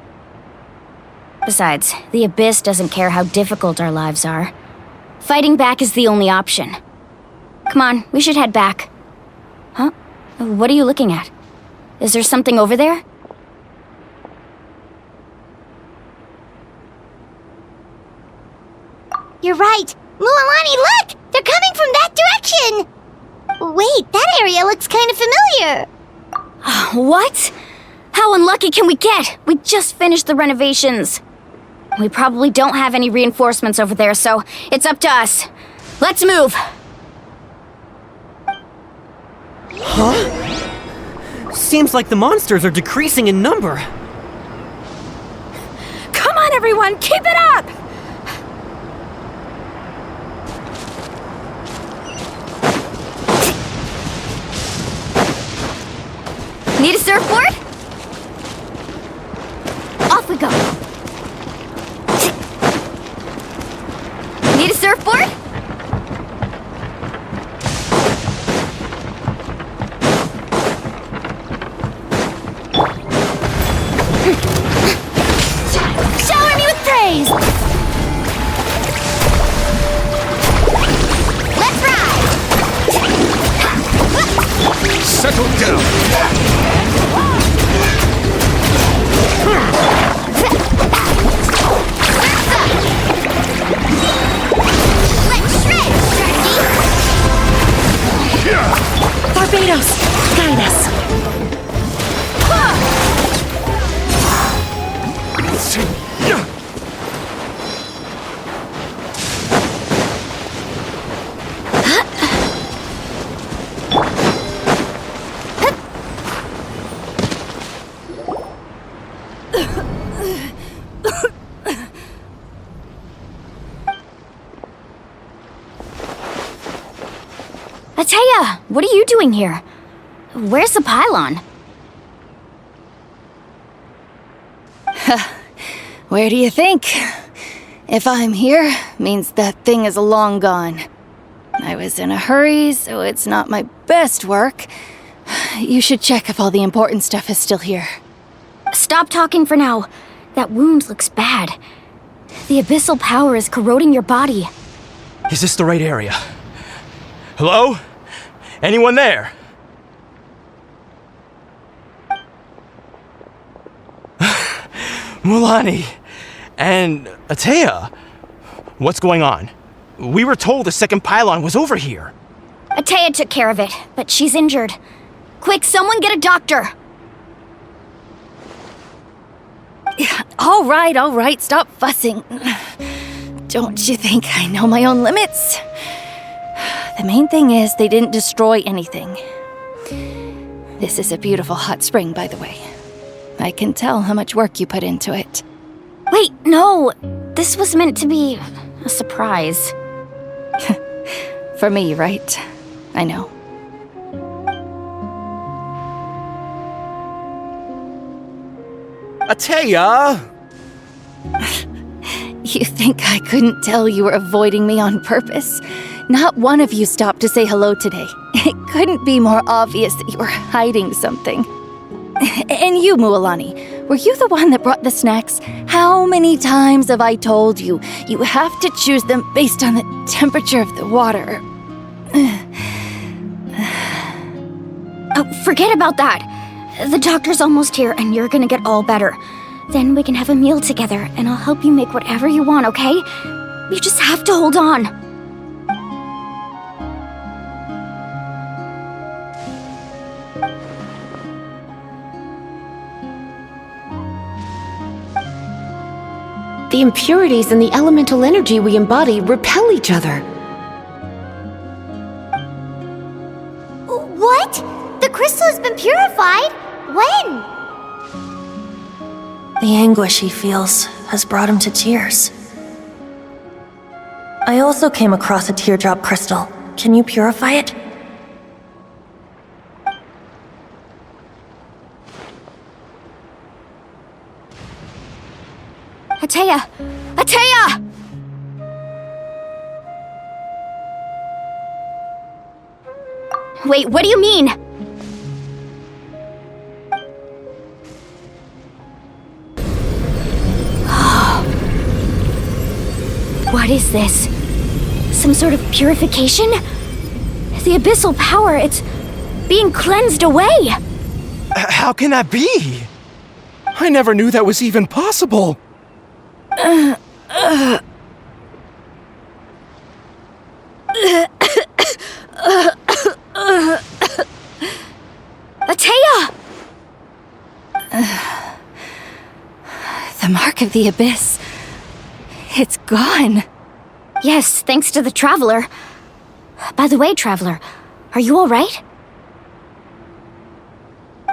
Besides, the Abyss doesn't care how difficult our lives are. Fighting back is the only option. Come on, we should head back. Huh? What are you looking at? Is there something over there?
You're right. Mualani, look! They're coming from that direction! Wait, that area looks kind of familiar.
What? How unlucky can we get? We just finished the renovations. We probably don't have any reinforcements over there, so it's up to us. Let's move!
Huh? Seems like the monsters are decreasing in number.
Come on, everyone! Keep it up!
Need a surfboard? Off we go. Need a surfboard?
Shower me with praise! Let's ride!
Settle down.
Let's shred, Turkey!
Barbados, guide us. Atea, what are you doing here? Where's the pylon?
Where do you think? If I'm here, means that thing is long gone. I was in a hurry, so it's not my best work. You should check if all the important stuff is still here.
Stop talking for now. That wound looks bad. The abyssal power is corroding your body.
Is this the right area? Hello? Anyone there? Mualani and Atea. What's going on? We were told the second pylon was over here.
Atea took care of it, but she's injured. Quick, someone get a doctor!
All right, stop fussing. Don't you think I know my own limits? The main thing is they didn't destroy anything. This is a beautiful hot spring, by the way. I can tell how much work you put into it.
Wait, no! This was meant to be a surprise.
For me, right? I know.
Atea!
You think I couldn't tell you were avoiding me on purpose? Not one of you stopped to say hello today. It couldn't be more obvious that you were hiding something. And you, Mualani, were you the one that brought the snacks? How many times have I told you, you have to choose them based on the temperature of the water?
Oh, forget about that. The doctor's almost here and you're gonna get all better. Then we can have a meal together and I'll help you make whatever you want, okay? You just have to hold on.
The impurities in the elemental energy we embody repel each other.
What? The crystal has been purified? When?
The anguish he feels has brought him to tears. I also came across a teardrop crystal. Can you purify it?
Atea! Atea! Wait, what do you mean? What is this? Some sort of purification? The abyssal power, it's being cleansed away!
How can that be?
I never knew that was even possible.
Atea!
The mark of the abyss. It's gone.
Yes, thanks to the Traveler. By the way, Traveler, are you alright?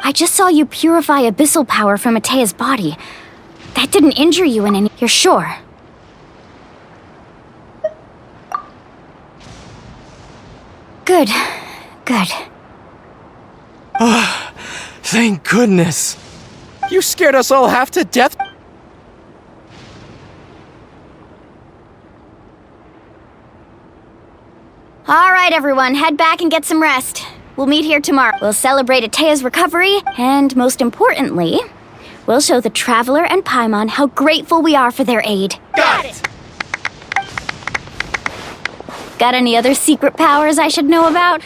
I just saw you purify abyssal power from Atea's body. That didn't injure you in any... You're sure? Good. Good.
Oh, thank goodness.
You scared us all half to death.
Alright, everyone, head back and get some rest. We'll meet here tomorrow. We'll celebrate Atea's recovery, and most importantly, we'll show the Traveler and Paimon how grateful we are for their aid.
Got it!
Got any other secret powers I should know about?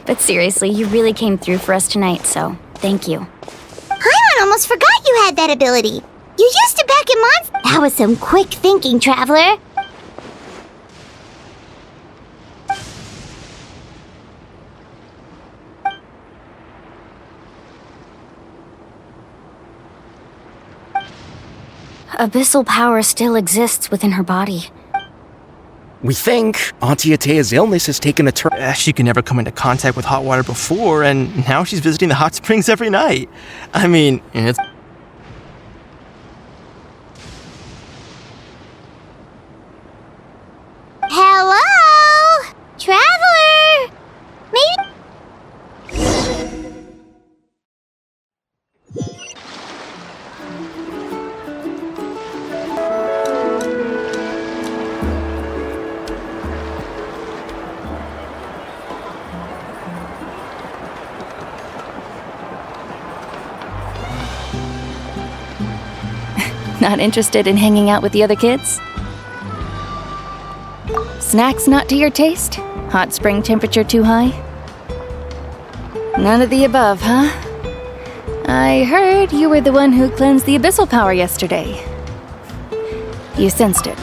But seriously, you really came through for us tonight, so thank you.
Paimon almost forgot you had that ability. You used it back in Monster. That was some quick thinking, Traveler.
Abyssal power still exists within her body.
We think Auntie Atea's illness has taken a turn.
She could never come into contact with hot water before, and now she's visiting the hot springs every night. I mean, it's...
Hello? Traveler?
Not interested in hanging out with the other kids? Snacks not to your taste? Hot spring temperature too high? None of the above, huh? I heard you were the one who cleansed the abyssal power yesterday. You sensed it.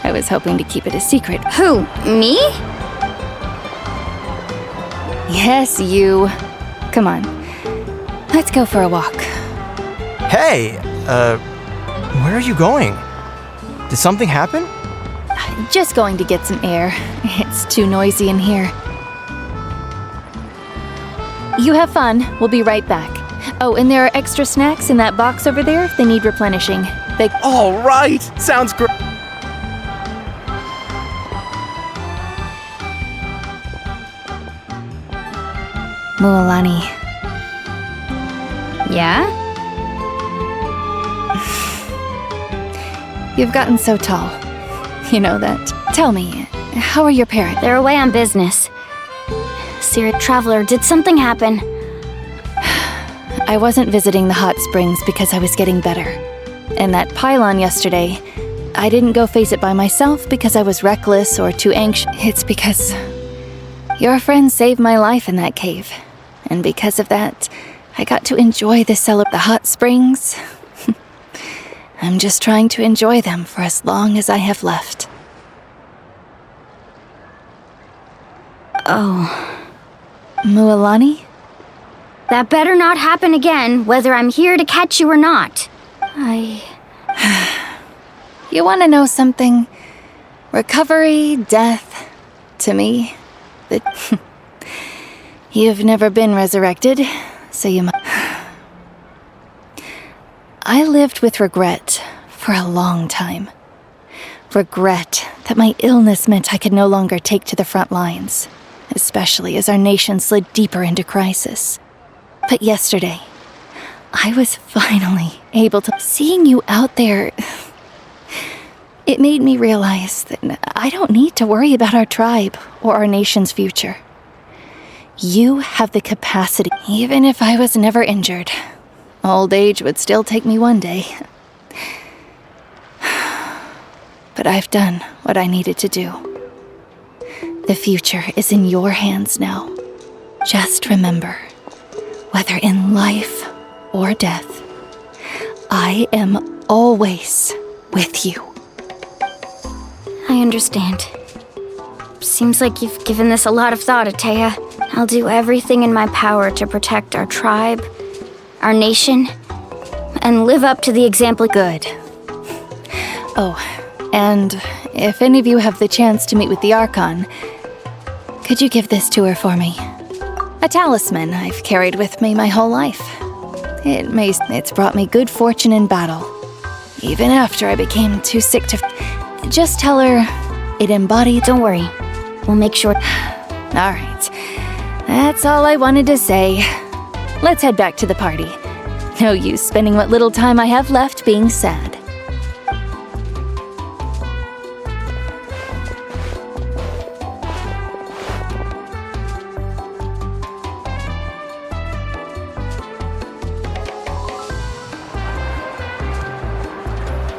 I was hoping to keep it a secret.
Who? Me?
Yes, you. Come on. Let's go for a walk.
Hey, where are you going? Did something happen?
Just going to get some air. It's too noisy in here. You have fun. We'll be right back. Oh, and there are extra snacks in that box over there if they need replenishing.
All right! Sounds great!
Mualani.
Yeah?
You've gotten so tall. You know that. Tell me, how are your parents?
They're away on business. Sir Traveler, did something happen?
I wasn't visiting the hot springs because I was getting better. And that pylon yesterday, I didn't go face it by myself because I was reckless or too anxious. It's because your friend saved my life in that cave. And because of that, I got to enjoy the hot springs. I'm just trying to enjoy them for as long as I have left.
Oh.
Mualani?
That better not happen again, whether I'm here to catch you or not.
You want to know something? Recovery, death, to me, you've never been resurrected, so you must. I lived with regret for a long time. Regret that my illness meant I could no longer take to the front lines, especially as our nation slid deeper into crisis. But yesterday, I was finally able to. Seeing you out there, it made me realize that I don't need to worry about our tribe or our nation's future. You have the capacity. Even if I was never injured, old age would still take me one day. But I've done what I needed to do. The future is in your hands now. Just remember, whether in life or death, I am always with you.
I understand. Seems like you've given this a lot of thought, Atea. I'll do everything in my power to protect our tribe, our nation, and live up to the example.
Good. Oh, and if any of you have the chance to meet with the Archon, could you give this to her for me? A talisman I've carried with me my whole life. It's brought me good fortune in battle, even after I became too sick to. Just tell her it embodied.
Don't worry, we'll make sure.
All right, that's all I wanted to say. Let's head back to the party. No use spending what little time I have left being sad.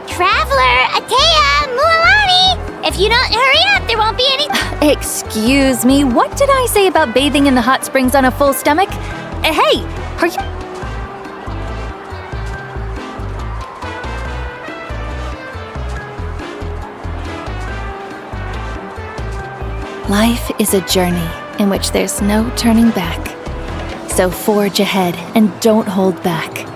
Traveler, Atea, Mualani! If you don't hurry up, there won't be any.
Excuse me, what did I say about bathing in the hot springs on a full stomach? Hey, are you. Life is a journey in which there's no turning back. So forge ahead and don't hold back.